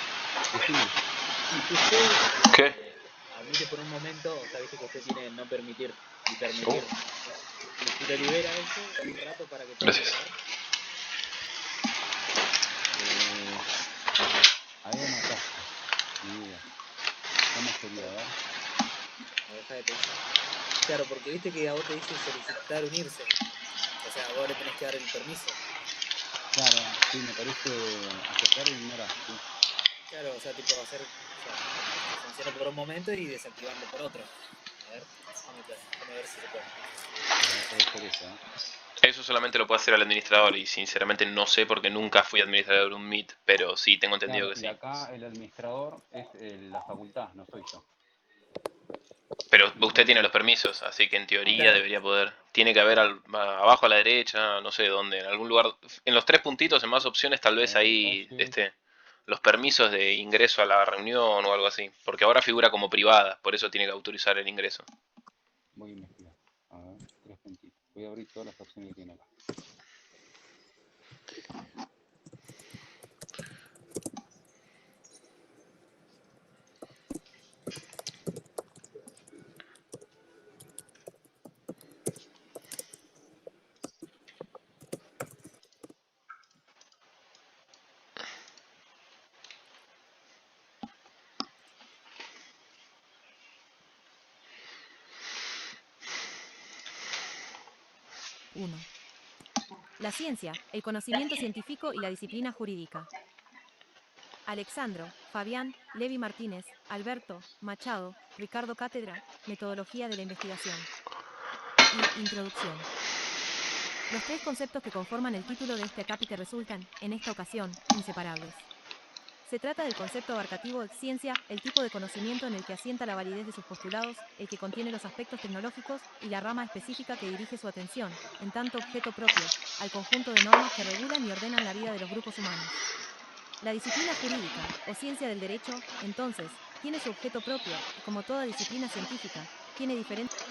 Decime. y si usted ¿Qué? admite por un momento, o sea, viste que usted tiene no permitir y permitir, y si lo libera eso un rato para que pueda Gracias. entrar. Ahí me mataste. Mi vida. ¿Cómo sería? A ver. No deja de pensar. Claro, porque viste que a vos te dice solicitar unirse. O sea, vos le tenés que dar el permiso. Claro, sí, me parece aceptar e ignorar, sí. Claro, o sea, tipo hacer, o sea, que funcione por un momento y desactivarlo por otro. A ver, déjame ver si se puede. Puede ser eso, ¿eh? Eso solamente lo puede hacer el administrador y sinceramente no sé porque nunca fui administrador de un Meet, pero sí, tengo entendido Claro, que y sí. acá el administrador es la facultad, no soy yo. Pero usted tiene los permisos, así que en teoría Claro. debería poder. Tiene que haber abajo a la derecha, no sé dónde, en algún lugar, en los 3 puntitos, en más opciones, tal vez ahí los permisos de ingreso a la reunión o algo así. Porque ahora figura como privada, por eso tiene que autorizar el ingreso. Voy a investigar. A ver, 3 puntitos. Voy a abrir todas las opciones que tiene acá. Uno. La ciencia, el conocimiento científico y la disciplina jurídica. Alexandro, Fabián, Levi Martínez, Alberto, Machado, Ricardo Cátedra, Metodología de la investigación. Y introducción. Los 3 conceptos que conforman el título de este acápite resultan, en esta ocasión, inseparables. Se trata del concepto abarcativo de ciencia, el tipo de conocimiento en el que asienta la validez de sus postulados, el que contiene los aspectos tecnológicos, y la rama específica que dirige su atención, en tanto objeto propio, al conjunto de normas que regulan y ordenan la vida de los grupos humanos. La disciplina jurídica, o ciencia del derecho, entonces, tiene su objeto propio, y como toda disciplina científica, tiene diferentes...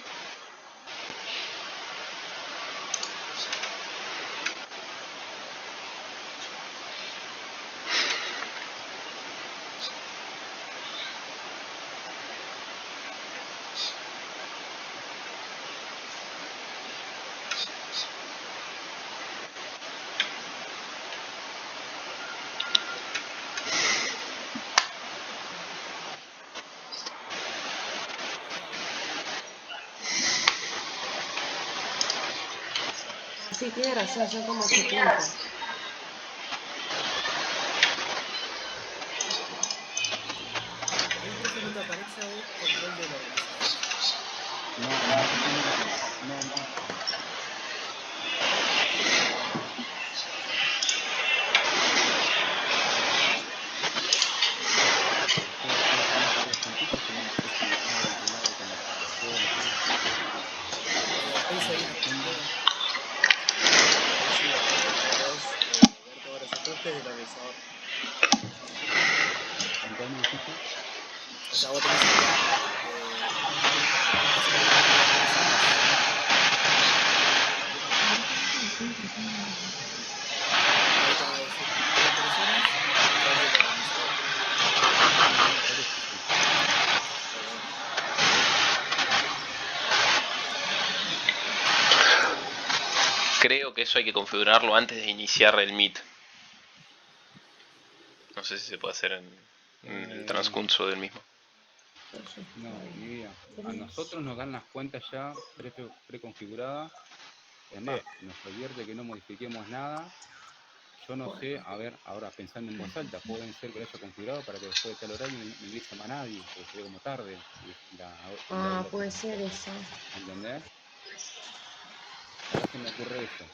Sí, tiene razón, son como 8 puntos. Ahí, profe, no te aparece a vos control del organizador. No. Space ahí no puedo. Ahí sí, podés ver todos los ajustes del organizador. ¿En cuál me dijiste? O sea, vos tenés acá ese botón de permisiones. Ahí te va a decir tres personas, control del organizador. Creo que eso hay que configurarlo antes de iniciar el Meet. No sé si se puede hacer en el transcurso del mismo. No, mi vida. A nosotros nos dan las cuentas ya preconfiguradas. Es más, nos advierte que no modifiquemos nada. Yo no sé, a ver, ahora pensando en voz alta, pueden ser que lo haya configurado para que después de tal horario no ingrese más nadie, porque sería como tarde. Puede ser eso. ¿Entendés? Ahora se me ocurre eso.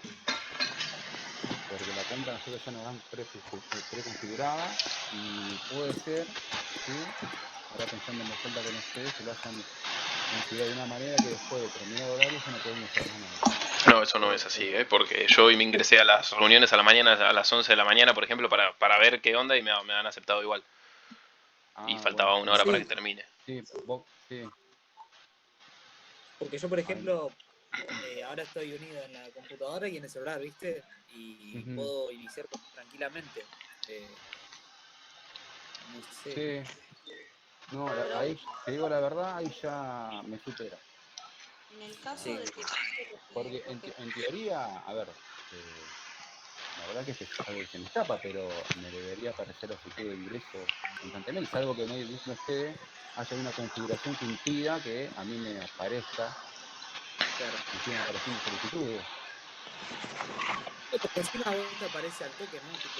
Porque la cuenta nosotros ya nos dan preconfigurada y puede ser, ¿sí? Ahora pensando en voz alta con ustedes, que lo hayan configurado de una manera que después de determinado horario ya no pueden ingresar más nada. No, eso no es así, porque yo hoy me ingresé a las reuniones a la mañana, a las 11 de la mañana, por ejemplo, para ver qué onda y me han aceptado igual. Y faltaba una hora para que termine. Sí. Porque yo, por ejemplo, ahora estoy unido en la computadora y en el celular, ¿viste? Y puedo iniciar tranquilamente. No sé. Sí. No, ahí, te digo la verdad, ahí ya me supera. En el caso Sí. de que Porque en teoría, a ver, la verdad que es algo que se me escapa, pero me debería aparecer a futuro de ingreso constantemente, salvo que no esté, haya una configuración que impida que a mí me aparezca, Claro. me sigan apareciendo solicitudes. Porque encima a vos te aparece al toque, ¿no? Tipo,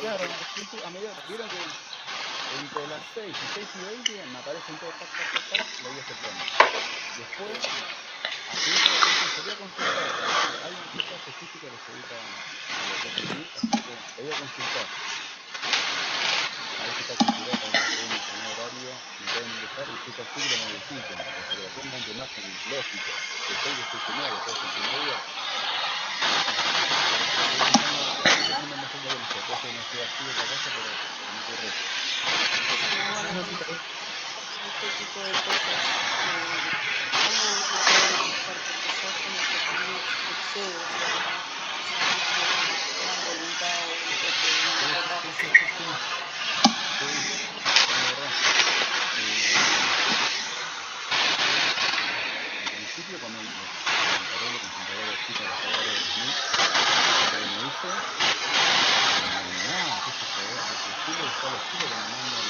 Claro, a medida, vieron que entre las 6 y 6 y 20 me aparecen todo, lo voy aceptando. Después, así se voy a consultar, hay una chica específica que se dedica a lo que es el NIC, así que lo voy a consultar. A ver si está configurado para que en determinado horario me pueden ingresar y si es así que lo modifiquen, o sea que lo pongan de imagen lógico, de 6 de 6 y media, después de 6 y media. Estoy pensando más o menos en esto, puede ser que no sea así otra cosa, pero me ocurre eso. este tipo de cosas, ¿cómo se puede manejar? Porque yo como que también excedo, o sea, ya más que una voluntad o que me toca hacer. Sí, es verdad. En principio, cuando me encargué de consultar a la chica que está a cargo de los NIC, lo que me dice, nada, qué sé yo, decirle a los chicos que me manden.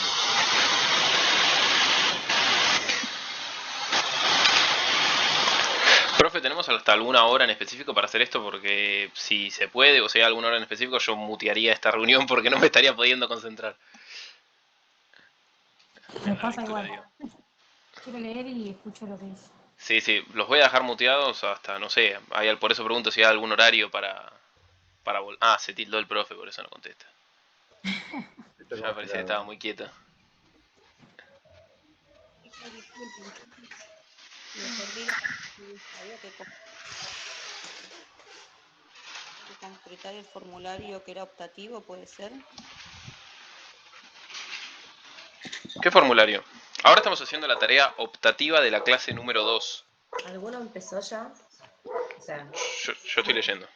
Profe, ¿tenemos hasta alguna hora en específico para hacer esto? Porque si se puede, o sea, alguna hora en específico, yo mutearía esta reunión porque no me estaría pudiendo concentrar. Me pasa igual. Quiero leer y escucho lo que dice. Sí, sí, los voy a dejar muteados hasta, no sé, por eso pregunto si hay algún horario para volver. Ah, se tildó el profe, por eso no contesta. Ya me parecía que estaba muy quieto. Concretar el formulario que era optativo, ¿puede ser? ¿Qué formulario? Ahora estamos haciendo la tarea optativa de la clase número 2. ¿Alguno empezó ya? O sea, Yo estoy leyendo.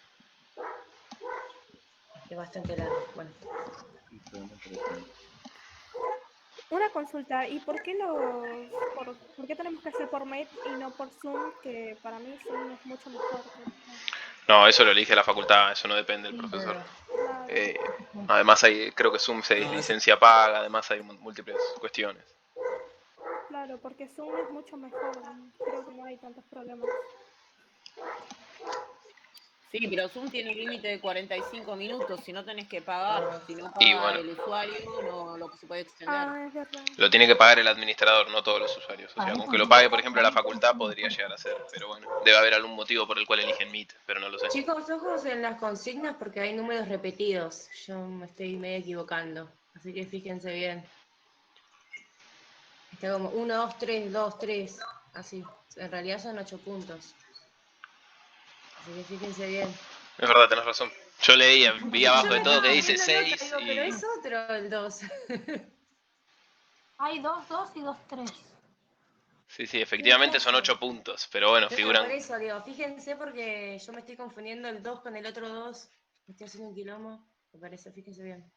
es bastante largo. Bueno. Una consulta, ¿y por qué por qué tenemos que hacer por Meet y no por Zoom? Que para mí Zoom es mucho mejor. No, eso lo elige la facultad, eso no depende del profesor. Además creo que Zoom se licencia paga, además hay múltiples cuestiones. Claro, porque Zoom es mucho mejor, creo que no hay tantos problemas. Sí, pero Zoom tiene un límite de 45 minutos, si no tenés que pagar, si no Y paga bueno, el usuario no lo se puede extender. Ah, es verdad. lo tiene que pagar el administrador, no todos los usuarios. O sea, con que lo pague, por ejemplo, la facultad podría llegar a ser. Pero bueno, debe haber algún motivo por el cual eligen Meet, pero no lo sé. Chicos, ojos en las consignas porque hay números repetidos. Yo me estoy medio equivocando. Así que fíjense bien. Está como 1, 2, 3, 2, 3. Así. En realidad son 8 puntos. Así que fíjense bien. Es verdad, tenés razón. Yo leía, vi abajo de todo que dice 6 digo, pero es otro el 2. Hay 2, 2 y 2, 3. Sí, efectivamente son 8 puntos, pero bueno, figuran. Por eso digo, fíjense porque yo me estoy confundiendo el 2 con el otro 2. Me estoy haciendo un quilombo. Me parece, fíjense bien.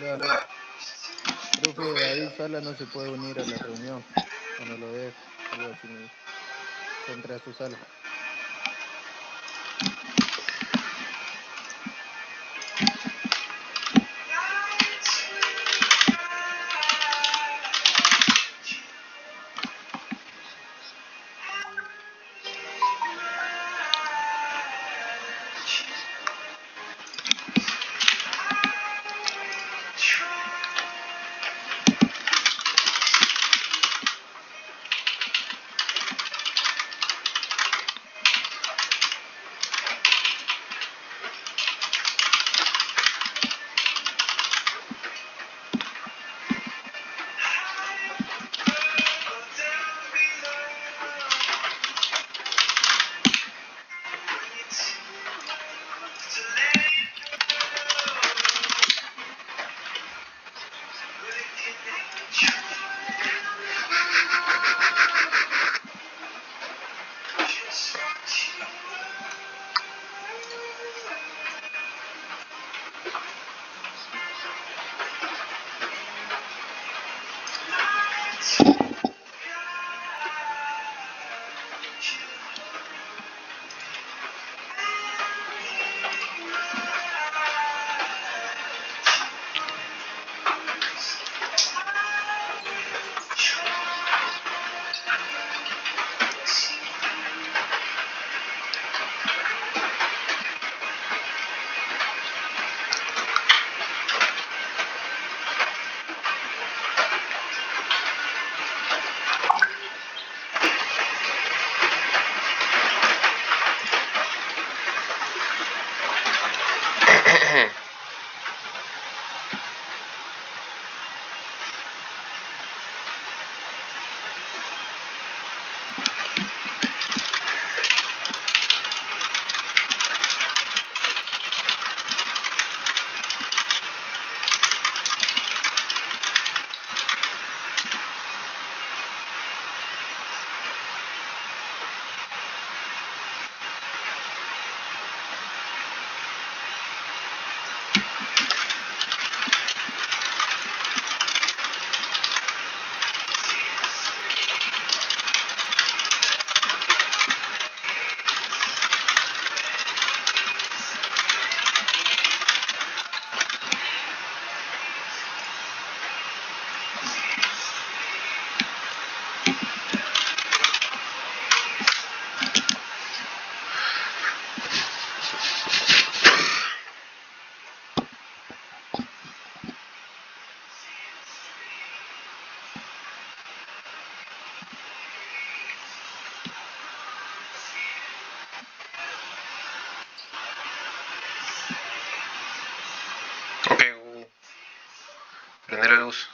Dale. Profe, David Sala no se puede unir a la reunión. O no lo deja. Algo así me dijo. Se entra a su sala. Ok, prender la luz.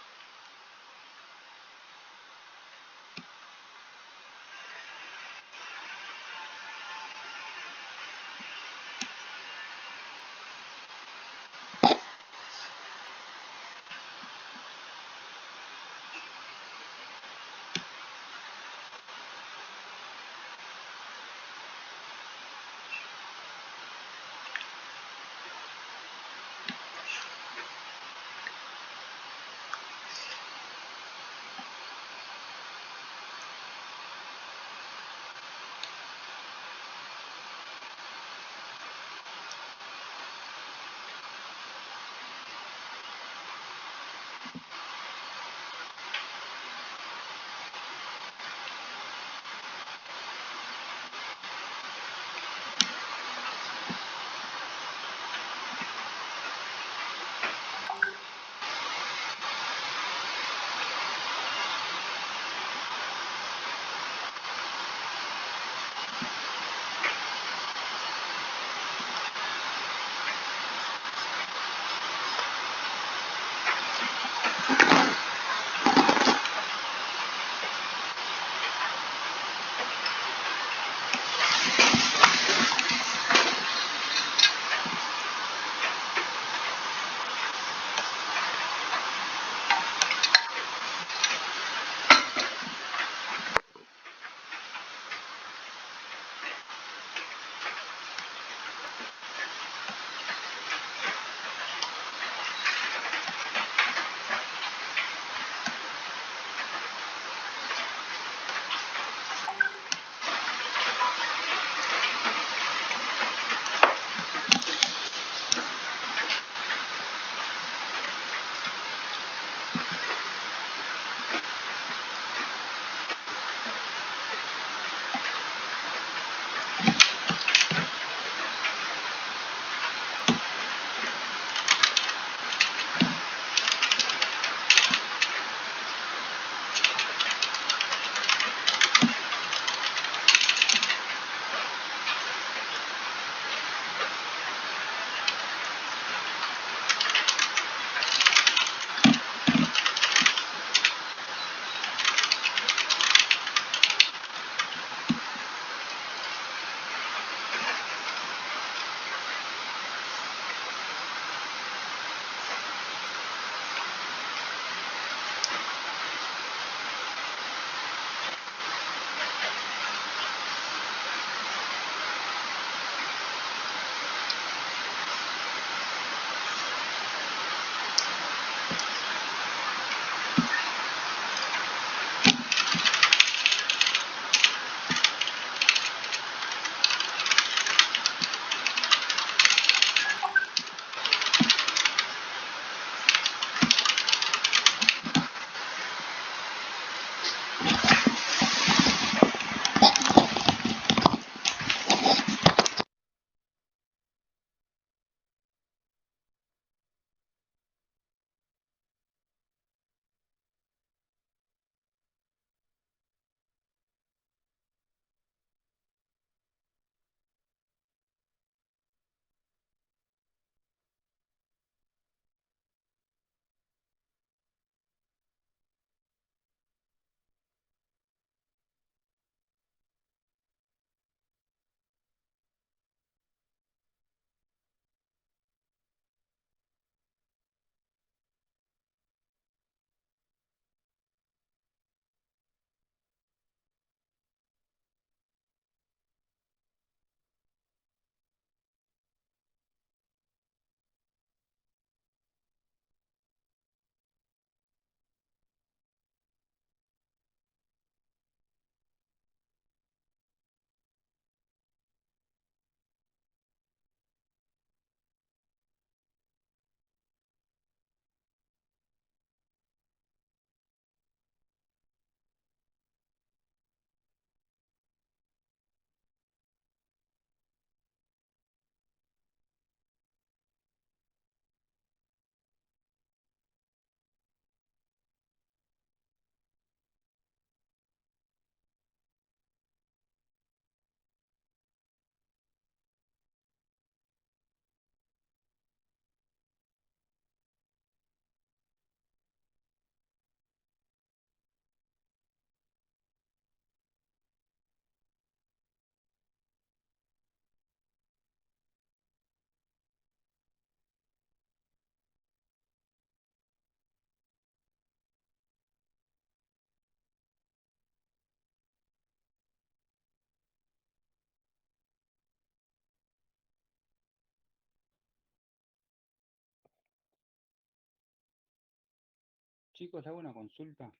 Chicos, le hago una consulta.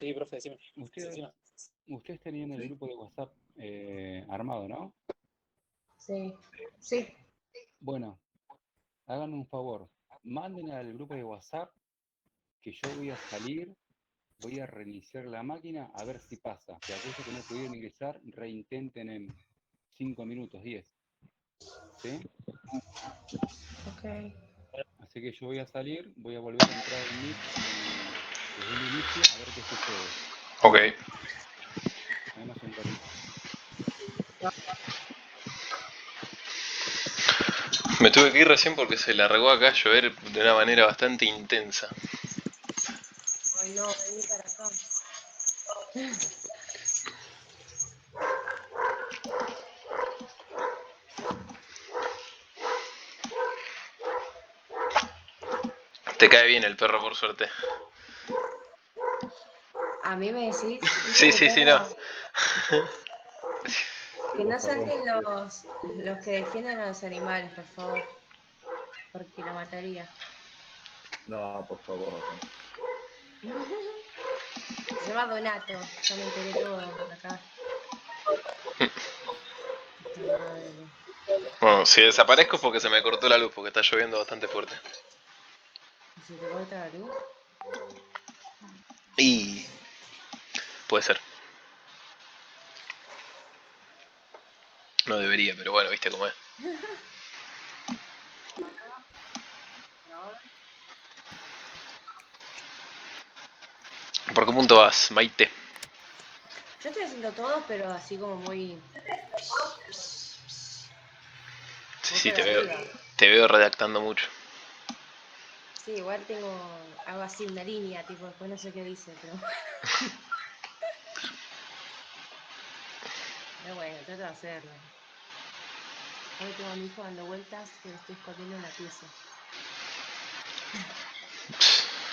Sí, profe, decime. Ustedes tenían el grupo de WhatsApp armado, ¿no? Sí. Sí. Bueno, háganme un favor. Manden al grupo de WhatsApp que yo voy a salir, voy a reiniciar la máquina a ver si pasa. Si aquellos que no pudieron ingresar, reintenten en 5 minutos, 10. ¿Sí? Ok. Así que yo voy a salir, voy a volver a entrar en Meet desde el inicio a ver qué sucede. Ok. Además un ratito. Me tuve que ir recién porque se largó acá a llover de una manera bastante intensa. Ay, no, vení para acá. Te cae bien el perro, por suerte. A mí me decís. Sí, sí, sí, no. Que no salten los que defiendan a los animales, por favor. Porque la mataría. No, por favor. Se llama Donato. Ya me enteré todo por acá. Bueno, si desaparezco es porque se me cortó la luz, porque está lloviendo bastante fuerte. ¿Y si te corta la luz? Y... puede ser. No debería, pero bueno, viste cómo es. ¿Por qué punto vas, Maite? Yo estoy haciendo todo, pero así como muy... Sí, muy sí, para arriba. te veo redactando mucho. Sí, igual hago así una línea, tipo, después no sé qué dice, pero... Pero bueno, trato de hacerlo. Ahora tengo a mi hijo dando vueltas que lo estoy escondiendo en la pieza.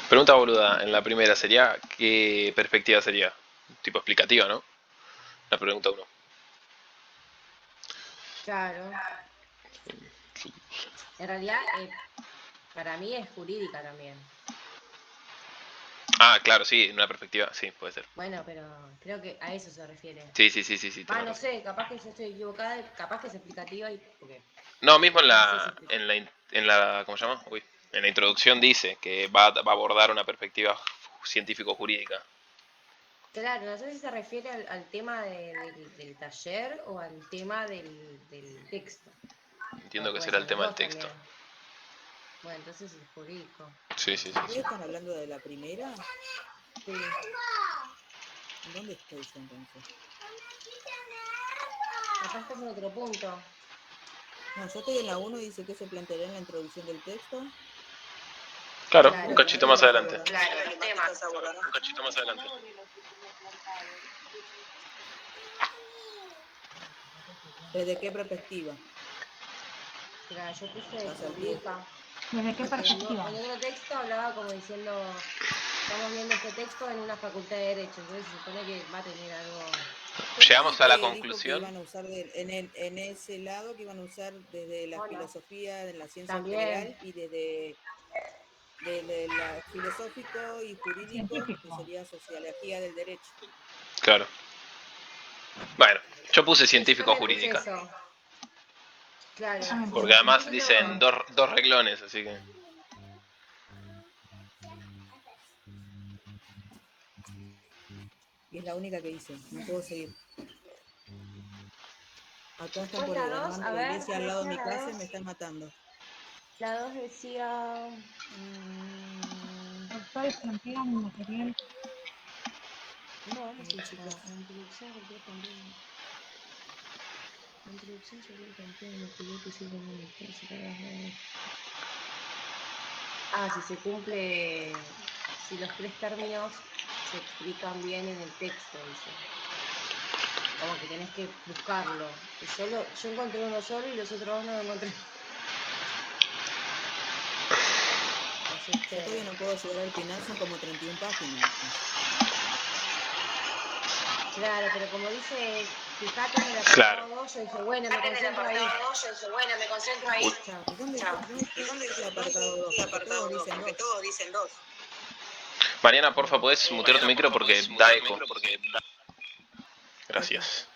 Pregunta boluda, en la primera sería, ¿qué perspectiva sería? Tipo explicativa, ¿no? La pregunta 1. Claro. En realidad, para mí es jurídica también. Ah, claro, sí, en una perspectiva, sí, puede ser. Bueno, pero creo que a eso se refiere. Sí, sí, No sé, capaz que yo estoy equivocada, capaz que es explicativa y... porque no, mismo en no sé la, en la, ¿cómo se llama? Uy, en la introducción dice que va a abordar una perspectiva científico-jurídica. Claro, no sé si se refiere al tema del taller o al tema del texto. Entiendo que Puede será ser el los tema del dos texto. también. Bueno, entonces es jurídico. Sí, sí, sí. ¿Ustedes están hablando de la primera? Sí. ¿Dónde estoy yo entonces? Acá estás en otro punto. No, yo estoy en la 1 y dice que se planteará en la introducción del texto. Claro, un cachito más adelante. Claro, los temas. Un cachito más adelante. ¿Desde qué perspectiva? Claro, yo puse jurídica. ¿Desde qué perspectiva? En otro texto hablaba como diciendo, estamos viendo este texto en una facultad de Derecho, entonces se supone que va a tener algo... Llegamos a la Dijo conclusión. que iban a usar en ese lado, que iban a usar desde la filosofía, de la ciencia También. en general y desde la filosófico y jurídico, que sería sociología del derecho. Claro. Bueno, yo puse científico-jurídica. Claro. Porque además dicen dos reglones, así que... Y es la única que hice, no puedo seguir. Acá están por armando la iglesia al lado de mi casa y me están matando. La 2 decía... Doctores plantean material. No, no sé, chicos. Introducción sobre también. Introducción sobre el campeón de piloto y sobre si se cumple, si los 3 términos se explican bien en el texto, dice. Como que tenés que buscarlo. Yo encontré uno solo y los otros 2 no lo encontré. Yo todavía no puedo llegar al final, son como 31 páginas. Claro, pero como dice, fíjate en el Claro. apartado 2, yo dije, bueno, me concentro ahí. Uy, ¿Y dónde dice el apartado 2? Porque todos dicen 2. Mariana, porfa, ¿podés mutear tu micro porque da eco? Gracias.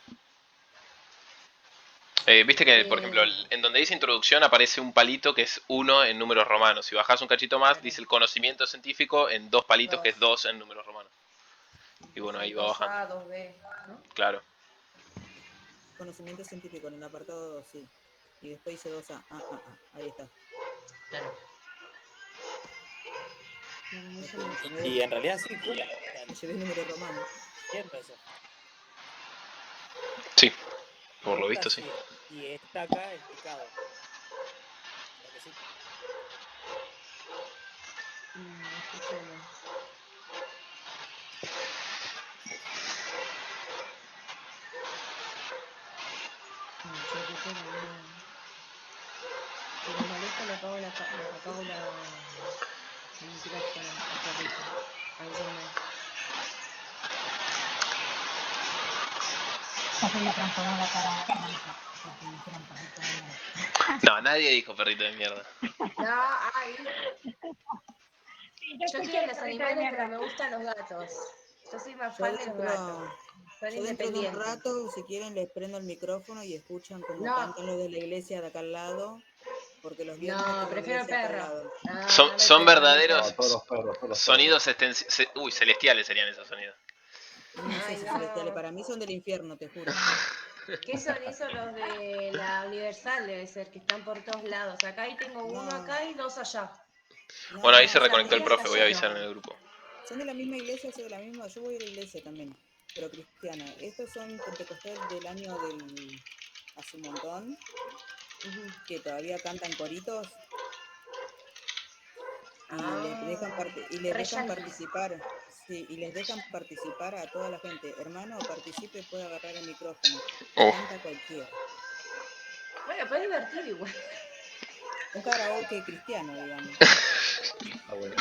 Viste que, por ejemplo, en donde dice introducción aparece un palito que es 1 en números romanos. Si bajás un cachito más, dice el conocimiento científico en 2 palitos que es 2 en números romanos. Y bueno, ahí va bajando. 2A, 2B, ¿no? Claro. Conocimiento científico en el apartado 2, sí. Y después dice 2A. Ahí está. Claro. Y en realidad sí, pura. Llevé el número romano. Entiendo eso. Sí, por lo visto sí. Y está acá explicado. O sea que sí. Escuchemos. Si me molesta le apago el micrófono al perrito. Avísenme. No, nadie dijo perrito de mierda. No, ay. Yo estoy en los animales, pero me gustan los gatos. Yo soy más fan de los gatos. Son Yo dentro de un independientes. rato, si quieren, les prendo el micrófono y escuchan como No. cantan los de la iglesia de acá al lado. Porque los viernes No, tengo prefiero iglesia acá al perro. lado. No, Son verdaderos todos los perros. sonidos celestiales serían esos sonidos. No sé si celestiales, para mí son del infierno, te juro. ¿Qué son esos los de la Universal? Debe ser, que están por todos lados. Acá ahí tengo uno acá y 2 allá. Bueno, ahí se reconectó el profe, voy a avisar en el grupo. Son de la misma iglesia, son de la misma. Yo voy a la iglesia también, pero cristiana. Estos son pentecostales del año del. Hace un montón. Que todavía cantan coritos. Y les dejan participar. Sí, y les dejan participar a toda la gente. Hermano, participe, puede agarrar el micrófono. Canta cualquiera. Bueno, puede divertir igual. Un karaoke cristiano, digamos. Ah, bueno.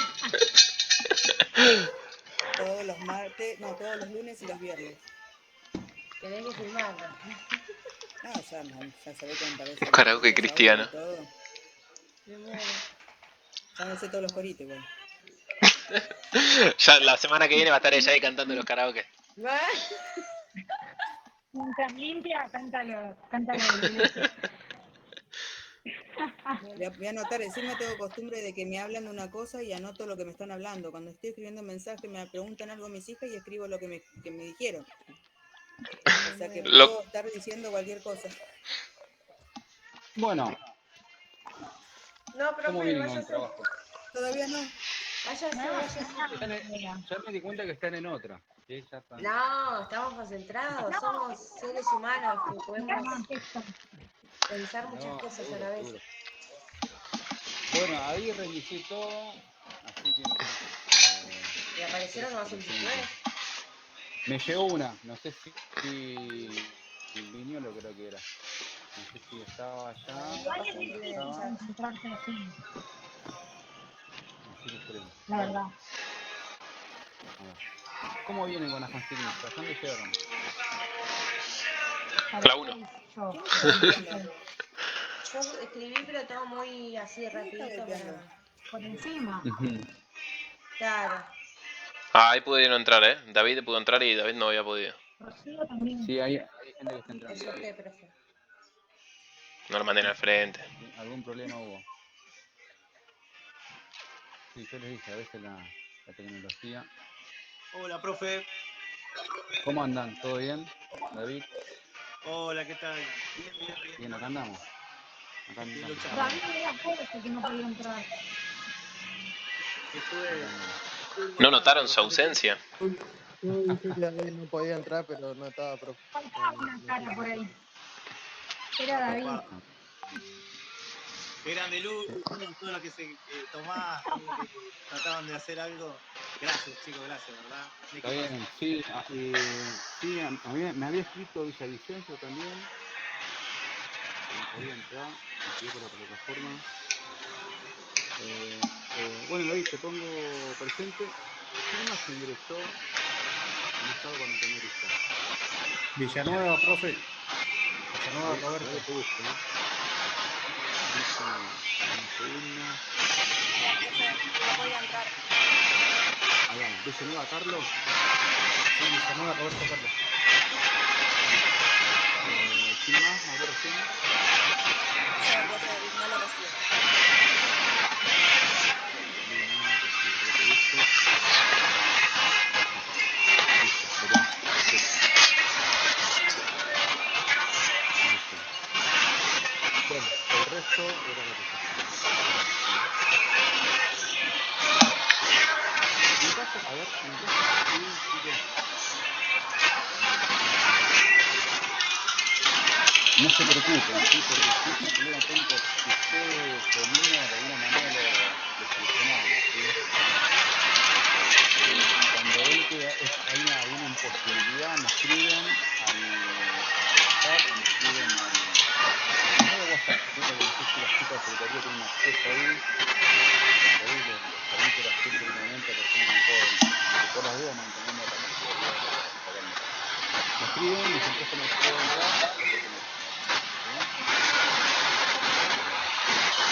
Todos los martes, no, todos los lunes y los viernes. Tenés que filmarlo. No, ya sabés cuántas veces. Un karaoke cristiano. Me muero. Ya me sé todos los coritos, igual. Ya la semana que viene va a estar ella ahí cantando los karaoke. Mientras limpia, cántalo. Voy a anotar, encima tengo costumbre de que me hablan de una cosa y anoto lo que me están hablando. Cuando estoy escribiendo un mensaje me preguntan algo mis hijas y escribo lo que me dijeron. O sea que puedo estar diciendo cualquier cosa. Bueno. No, pero ¿Cómo vienen con el trabajo? Todavía no. Ya me di cuenta que están en otra. ¿Sí? Ya están. No, estamos concentrados. Somos seres humanos que podemos pensar muchas cosas a la vez. Seguro. Bueno, ahí reinicié todo. Así que. ¿Y aparecieron nuevas solicitudes? Me llegó una. No sé si Viñolo creo que era. No sé si estaba allá. Así que esperemos. La verdad. A ver. ¿Cómo vienen con las consignas? ¿Hasta dónde llegaron? La 1. Yo escribí, pero todo muy así, rapidito. Por encima. Claro. Ah, ahí pudieron entrar, David pudo entrar y David no había podido. Rocío también. Sí, hay gente que está entrando. No lo manden al frente. ¿Algún problema hubo? Sí, yo les dije, a veces la tecnología. Hola, profe. ¿Cómo andan? ¿Todo bien? David. Hola, ¿qué tal? Bien. Bien, acá andamos. David era fuerte que no podía entrar. ¿No notaron su ausencia? No podía entrar, pero no estaba preocupado. Faltaba una cara por ahí. Era David. Eran de luz, todos los que se tomaban, todos los que trataban de hacer algo. Gracias, chicos, gracias, ¿verdad? Está bien, sí. Me había escrito Villavicencio también. No podía entrar, me pidió por la plataforma. Bueno, David, te pongo presente. ¿Quién más ingresó? No estaba cuando tenía lista. Villanueva, profe. Villanueva, Ahí Roberto. te busco, ¿no? Dice, un segundo. Ya, profe, ya voy a entrar. Ahí vamos. Villanueva, Carlos. Sí, Villanueva, Roberto Carlos. ¿Quién más? ¿Me acuerdo quién? Yo, profe, no lo recibo. Bien, no lo recibo. Lo que busco. Listo, sería perfecto. Listo. Bueno, el resto era lo que se hacía. En caso, a ver, en caso así, chicos, no se preocupen, ¿sí? Porque si es un problema técnico que ustedes conmigo de alguna manera lo solucionamos, ¿sí? Cuando ven que hay alguna imposibilidad, me escriben al WhatsApp o me escriben al correo de WhatsApp, ¿sí? Porque no sé si las chicas de secretaría tienen acceso ahí, por ahí les permite el acceso en un momento a personas que no pueden, que por las dudas mantengamos la particularidad acá en mi casa. Me escriben, me dicen, profe, no puedo entrar, lo gestionamos. ¿Sí?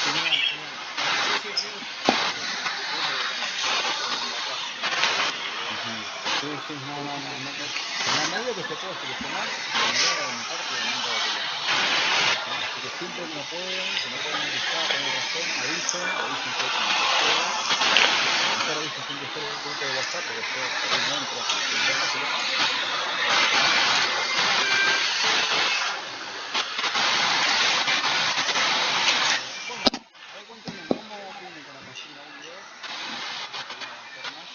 Genial, genial. Sí, sí, a mí me Sí, sí, no. En la medida que se pueda solucionar, de mi parte, nunca va a pelear. Así que siempre que no puedan ingresar por alguna razón, avisen que como se pueda. Mejor avisen siempre por el grupo de WhatsApp, porque yo por ahí no entro cuando estoy en casa, pero bueno, a ver, cuéntenme cómo vienen con la consigna 1 y 2. No sé si quieren avanzar más.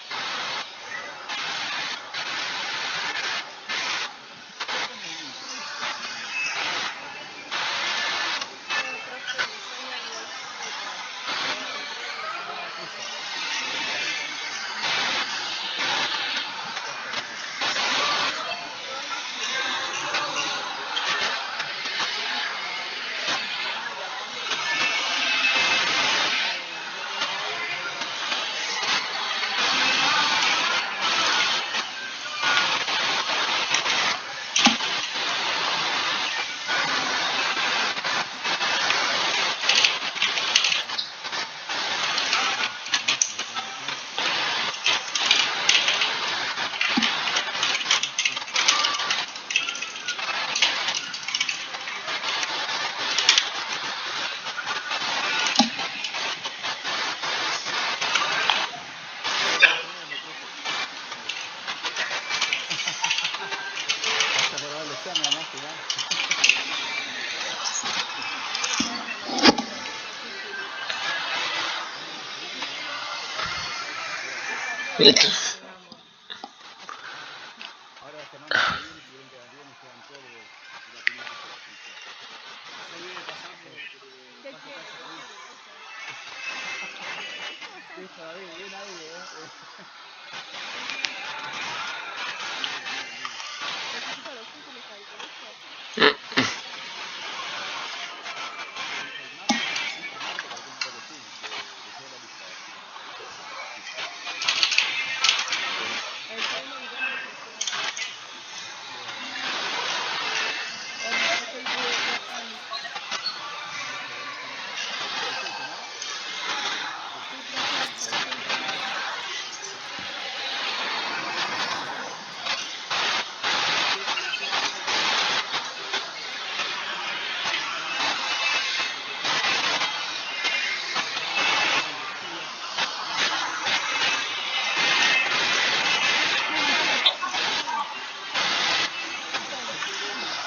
¿Cómo venís? ¿Qué te hiciste con la No, profe, yo me olvidé el secreto. Lo encontré y se lo ponía en la pantalla. Yo antes expliqué el secreto de Wikipedia, de que tenía que entrar al Instagram y la cuenta que tenía no tiene audio, obviamente, y tengo que descargar la aplicación. Eso es lo que tengo que hacer. Se está durmiendo, profe. Pasa por ahora el examen, ¿no? Final. A mí el examen no me gusta, es difícil. Yo también, digamos. Ahora la semana que viene, si ven que las 10 me llevan todo porque es la primera presentación. Se viene pasando ¿Qué cuánto quiere cansa decir seguir. eso? Listo, David, bien ahí, Necesito los útiles calculistas. El martes, dice el martes, calculo que sí, le llevo la lista, a ver si lo El payment dónde se lleva. Hola, profe, ¿y de Spanish? Sí, profe, las consultas. Sí, estoy hablando con la persona que está comentando lo que son los problemas de la filosofía. Dame un segundito.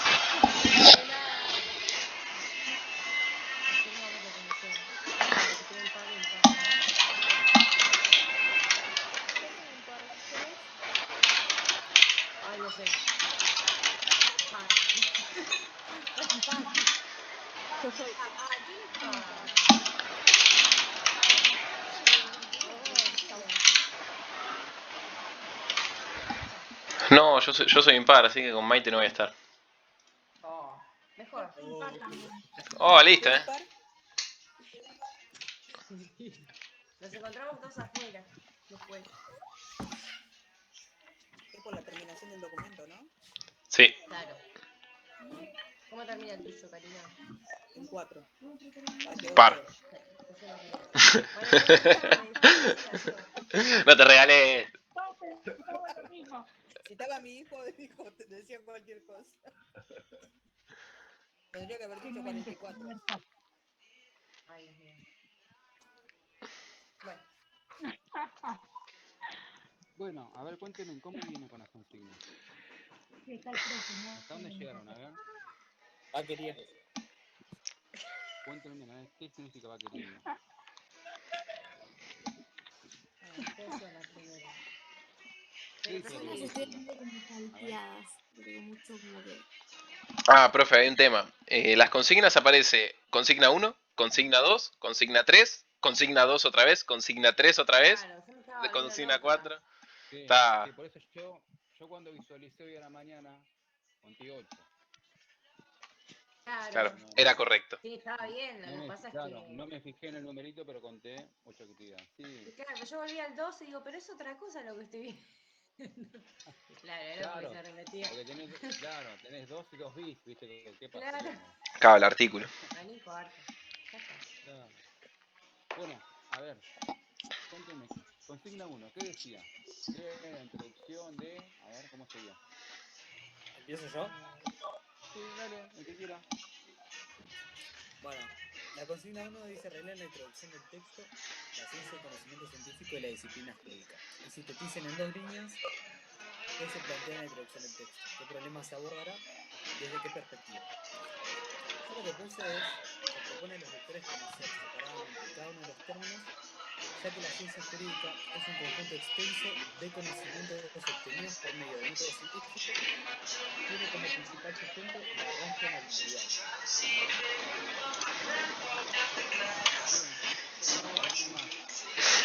De nada. Ayer no hago lo que me sea. Para que tienen par e impar. ¿Qué es un impar? ¿Qué es? Ay, no sé. Par. Es par. Yo soy ¿Quién es par? impar. Sí, ¿quién es? Oh, chau. Cecilia. No, yo soy impar, así que con Maite no voy a estar. Oh, mejor. Yo soy impar también. Oh, listo, Impar Nos encontramos todos afuera. Después. es por la terminación del documento, ¿no? Sí. Claro. ¿Cómo termina el tuyo, Karina? En 4. Par. Entonces no quiero. Bueno, entonces me decía yo. No te regalé. Si estaba mi hijo, decía cualquier cosa. Tendría que haber dicho 44. Ay, Dios mío. Bueno. Bueno, a ver, cuéntenme cómo viene con las consignas. ¿Hasta dónde llegaron? A ver. Va queriendo. Cuéntenme, a ver, ¿qué significa va queriendo? Ustedes son las primeras. ¿Qué Pero dice Yo las la estoy consigna? viendo como A ver. salteadas. Digo mucho como que. Ah, profe, hay un tema. Las consignas aparece consigna 1, consigna 2, consigna 3, consigna 2 otra vez, consigna 3 otra vez, Claro, yo me estaba volviendo consigna loca. 4. Sí, Está. sí, por eso yo cuando visualicé hoy a la mañana, conté 8. Claro, Claro. era correcto. Sí, estaba bien. Lo que pasa es Claro, que. no me fijé en el numerito, pero conté 8 actividades. Sí, Y claro, yo volví al 12 y digo, pero es otra cosa lo que estoy viendo. Claro, era porque se repetía. porque tenés 2 y 2 bis, ¿viste? ¿Qué pasa? Claro. Acaba el artículo. No, no importa. Ya está. Claro. Bueno, a ver, cuéntenme. Consigna 1, ¿qué decía? Lea la introducción de... A ver, ¿cómo sería? ¿Empiezo yo? Sí, dale, el que quiera. Bueno, la consigna 1 dice releer la introducción del texto, la ciencia y conocimiento científico y la disciplina jurídica. Y si te dicen en 2 líneas, ¿qué se plantea en la introducción del texto? ¿Qué problema se abordará? ¿Desde qué perspectiva? Yo lo que puse es que propone a los lectores conocer separadamente cada uno de los términos, ya que la ciencia jurídica es un conjunto extenso de conocimientos obtenidos por medio de métodos científicos, tiene como principal sustento la racionalidad.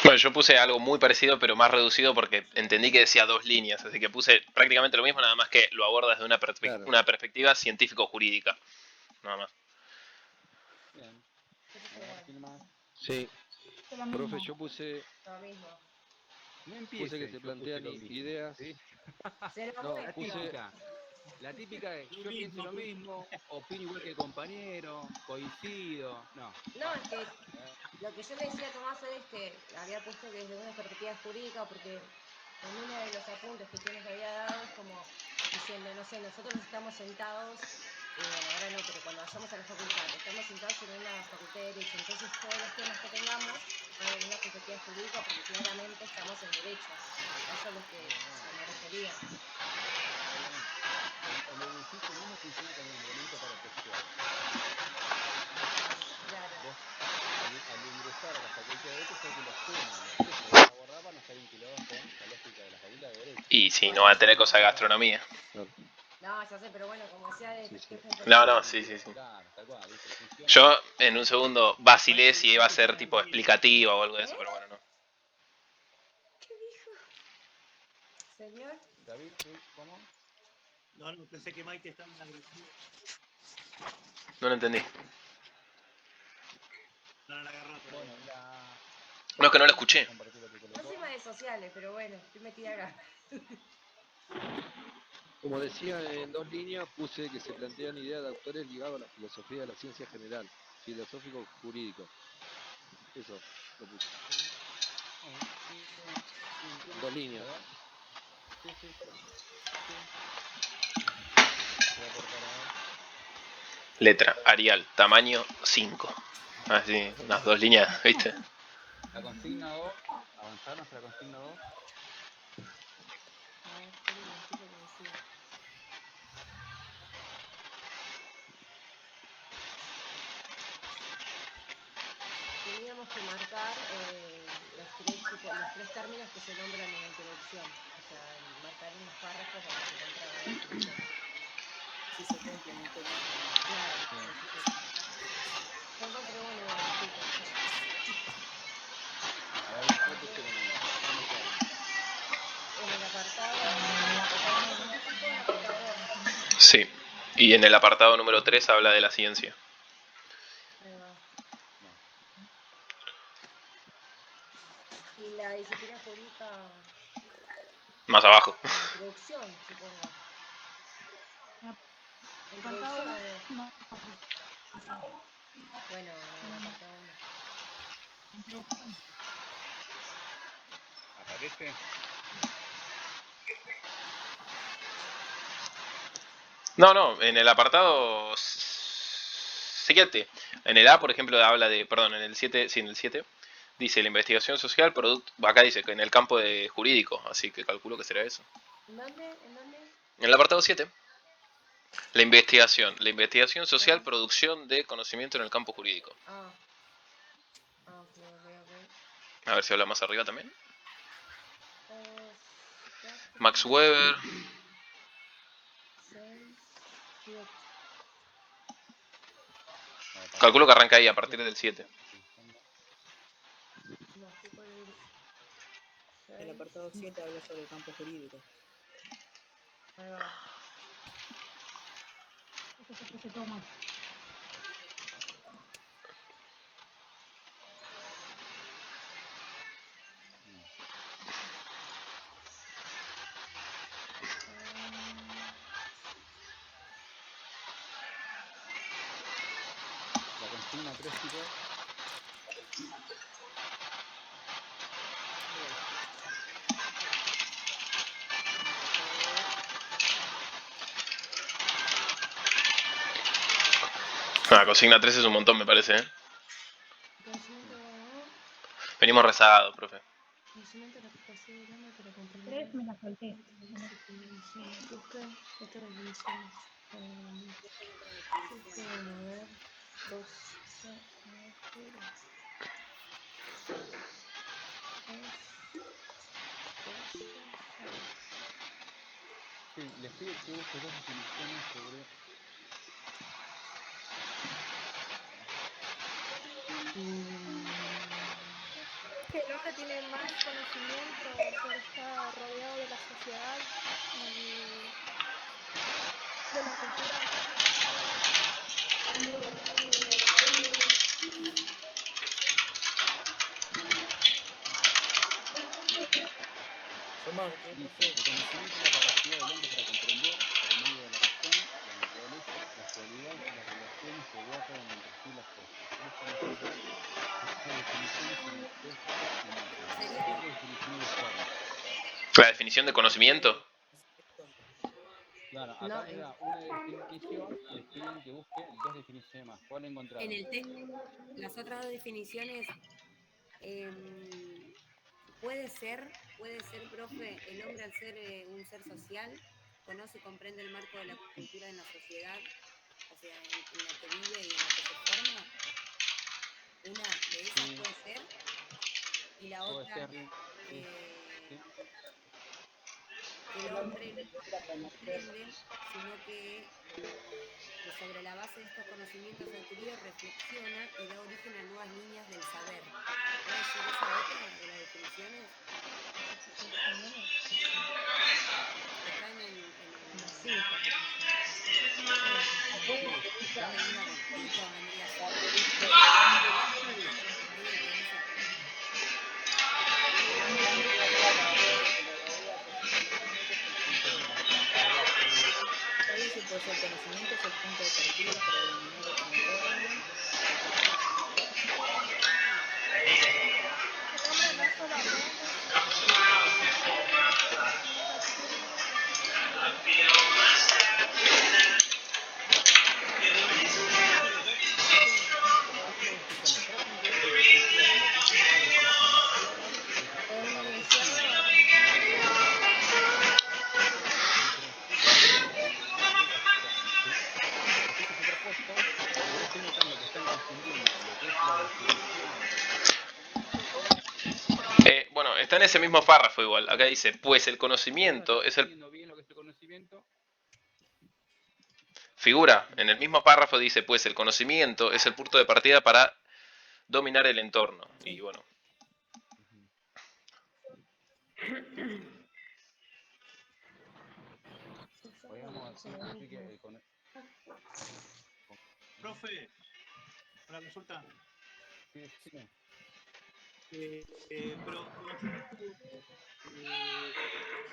Bueno, yo puse algo muy parecido, pero más reducido porque entendí que decía 2 líneas, así que puse prácticamente lo mismo, nada más que lo aborda desde una perspectiva científico-jurídica. Nada más. Bien. ¿Quién más? Sí. Profe, yo puse Lo mismo. No que empiece, se yo puse plantean lo mismo. ideas. ¿Sí? Se lo No, La puse típica. La típica es, yo pienso lo mismo, opino igual que el compañero, coincido. No. No, es que lo que yo le decía a Tomás hoy es que había puesto que desde una perspectiva jurídica, porque en uno de los apuntes que yo les había dado es como diciendo, no sé, nosotros estamos sentados, bueno, ahora no, pero cuando vayamos a la facultad, estamos sentados en una facultad de Derecho, entonces todos los temas que tengamos van en una perspectiva jurídica porque claramente estamos en Derecho. A eso es lo que me refería. El edificio mismo funciona como un elemento para testear. Claro. Vos, al ingresar a la facultad de Derecho, sabés que los temas que vas a abordar van a estar vinculados con la lógica de la facultad de Derecho. Y sí, no va a tener cosa de gastronomía. No, ya sé, pero bueno, como decía de qué No, sí. Claro, tal cual, ¿viste? Funciona. Yo en un segundo vacilé si iba a ser tipo explicativa o algo de eso, pero bueno, no. ¿Qué dijo? Señor. David, ¿cómo? No, pensé que Mike estaba en la agresivo. No lo entendí. No la agarró. Bueno, No, es que no lo escuché. Yo soy más de sociales, pero bueno, estoy metida acá. Como decía, en 2 líneas puse que se plantean ideas de autores ligados a la filosofía de la ciencia general, filosófico jurídico. Eso lo puse. 2 líneas. Sí. Letra, Arial, tamaño 5. Así, unas 2 líneas, ¿viste? La consigna 2, avanzarnos a la consigna 2. A ver, ¿qué es lo que decía? Teníamos que marcar los tres términos que se nombran en la introducción. O sea, marcar en los párrafos donde se encontraba la definición. Si se cumple en el texto. Claro, sí. Yo encontré uno igual, disculpen. A ver, ¿cuál pusieron ahí? ¿Dónde quedaron? En el apartado científico, en el apartado 2. Sí. Y en el apartado número 3 habla de la ciencia. Ahí va. Y la disciplina jurídica. Más abajo. La introducción, supongo. Introducción. No, Bueno, en el apartado 1. ¿Aparece? No, en el apartado 7. En el A, por ejemplo, habla de, perdón, en el 7, sí, en el 7, dice la investigación social, acá dice que en el campo de jurídico, así que calculo que será eso. ¿En dónde? En el apartado 7, la investigación social, producción de conocimiento en el campo jurídico. Ok. A ver si habla más arriba también. Ya, Max Weber. 6, 7. Calculo que arranca ahí a partir del 7. No, estoy por el El apartado 7 habla sobre el campo jurídico. Ahí va. eso se puse todo mal. La consigna 3, chicos. Consigna 3 es un montón, me parece, ¿eh? Conocimiento, Venimos rezados, profe. conocimiento de la capacidad del hombre para comprender. 3 me la salté. Busca otras definiciones. Bueno, a ver. 2. Sí, les pido que busque dos definiciones sobre... Que el hombre tiene más conocimiento por estar rodeado de la sociedad y de la cultura. Yo marqué, Dice, profe. el conocimiento es la capacidad del hombre para comprender, por medio de la razón, la naturaleza, las cualidades y las relaciones que guardan entre sí las cosas. Busca mejorar estas definiciones en el texto y muestra. ¿Qué otra definición buscaron? La definición de conocimiento. Claro, acá le da una definición y les piden que busque dos definiciones más. ¿Cuál encontraron? En el las otras dos definiciones, puede ser, profe, el hombre al ser un ser social, conoce y comprende el marco de la cultura en la sociedad, o sea, en la que vive y en la que se forma. Una de esas puede ser, y la Puede otra, ser, sí. que el hombre no aprende, sino que sobre la base de estos conocimientos adquiridos reflexiona y da origen a nuevas líneas del saber. ¿Puede ser esa otra de las definiciones? Está en el... Esto vendría a ser... Acá dice, pues el conocimiento es el punto de partida para dominar el entorno. El hombre no solo aprende, sino que el conocimiento adquirido reflexiona y da origen a nuevas líneas del saber. Escúchame, traten de diferenciar lo que es una definición de para qué sirve. Porque ese propósito, yo estoy notando que están confundiendo lo que es la definición de conocimiento con... Bueno, está en ese mismo párrafo igual. Acá dice, pues el conocimiento es el... bien lo que es el conocimiento. Figura, en el mismo párrafo dice, pues el conocimiento es el punto de partida para dominar el entorno. Y bueno. Profe, una consulta. Sí, sí. Pero conocimiento,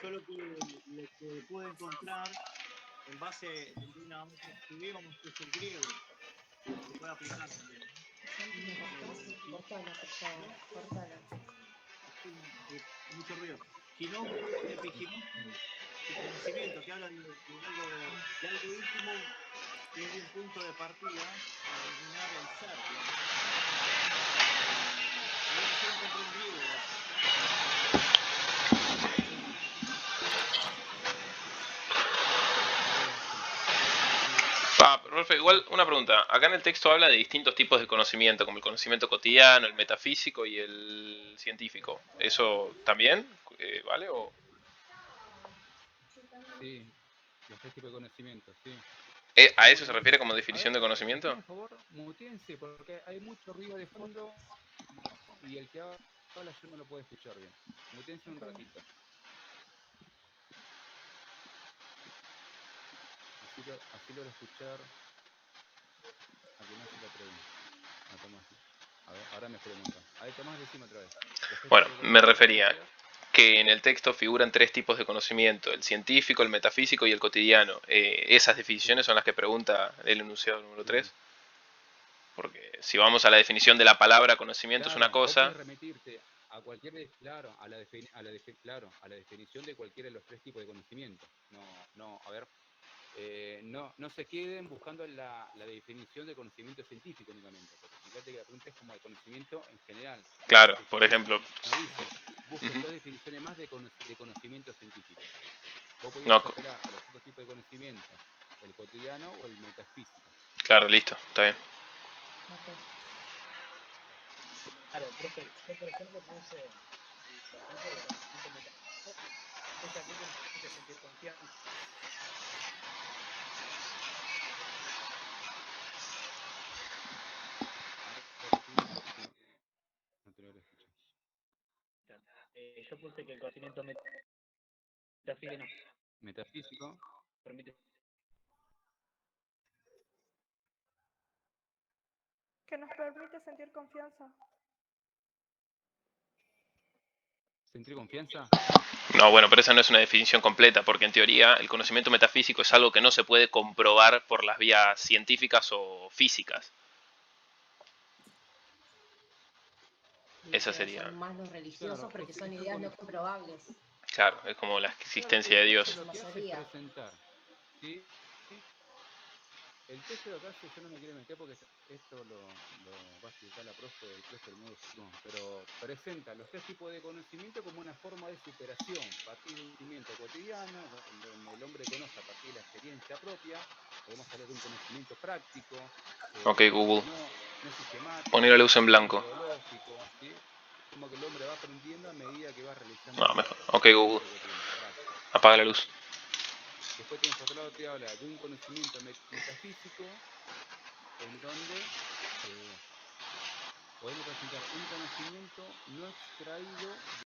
yo lo que pude encontrar en base de una estudié como es el griego, se puede aplicar también. Cortala, por favor, cortala. Mucho ruido. Ginón, epiginón, el conocimiento que habla de algo íntimo que es un punto de partida para eliminar el ser. Yo encontré un libro de eso. Profe, igual una pregunta. Acá en el texto habla de distintos tipos de conocimiento, como el conocimiento cotidiano, el metafísico y el científico. ¿Eso también vale o...? Sí, los 3 tipos de conocimiento, sí. ¿A eso se refiere como definición de conocimiento? Por favor, mutense, porque hay mucho ruido de fondo y el que habla yo no lo puedo escuchar bien. Mutense un ratito. Así lo voy a escuchar a que no se la pregunta. A Tomás. A ver, ahora me preguntan. A ver, Tomás, decime otra vez. Bueno, me refería que en el texto figuran 3 tipos de conocimiento, el científico, el metafísico y el cotidiano. ¿Esas definiciones son las que pregunta el enunciado número 3? Porque si vamos a la definición de la palabra conocimiento es una cosa... Puedes remitirte a cualquier, claro, a la definición de cualquiera de los 3 tipos de conocimiento. No se queden buscando la definición de conocimiento científico únicamente, porque fíjate que la pregunta es como de conocimiento en general. Claro, por ejemplo... No dice, busquen 2 definiciones más de conocimiento científico. Vos podés apelar a los otros tipos de conocimiento, el cotidiano o el metafísico. Claro, listo, está bien. Claro, profe, yo por ejemplo puse, por ejemplo, el conocimiento metafísico, es aquel que nos permite sentir confianza. Yo puse que el conocimiento metafísico permite Que nos permite sentir confianza. ¿Sentir confianza? No, bueno, pero esa no es una definición completa, porque en teoría el conocimiento metafísico es algo que no se puede comprobar por las vías científicas o físicas. Esa sería... Son más los religiosos porque son ideas no comprobables. Claro, es como la existencia de Dios. Lo que hace es presentar, ¿sí? El texto de acá yo no me quiero meter porque esto lo va a explicar la profe del texto del modo no, pero presenta los 3 tipos de conocimiento como una forma de superación, a partir de un conocimiento cotidiano, donde el hombre conoce a partir de la experiencia propia, podemos hablar de un conocimiento práctico, Ok, Google. no sistemático, Poner la luz en blanco. ¿sí? Como que el hombre va aprendiendo a medida que va realizando. No, mejor. Ok, Google. Apaga la luz. Después por otro lado te habla de un conocimiento metafísico en donde podemos presentar un conocimiento no extraído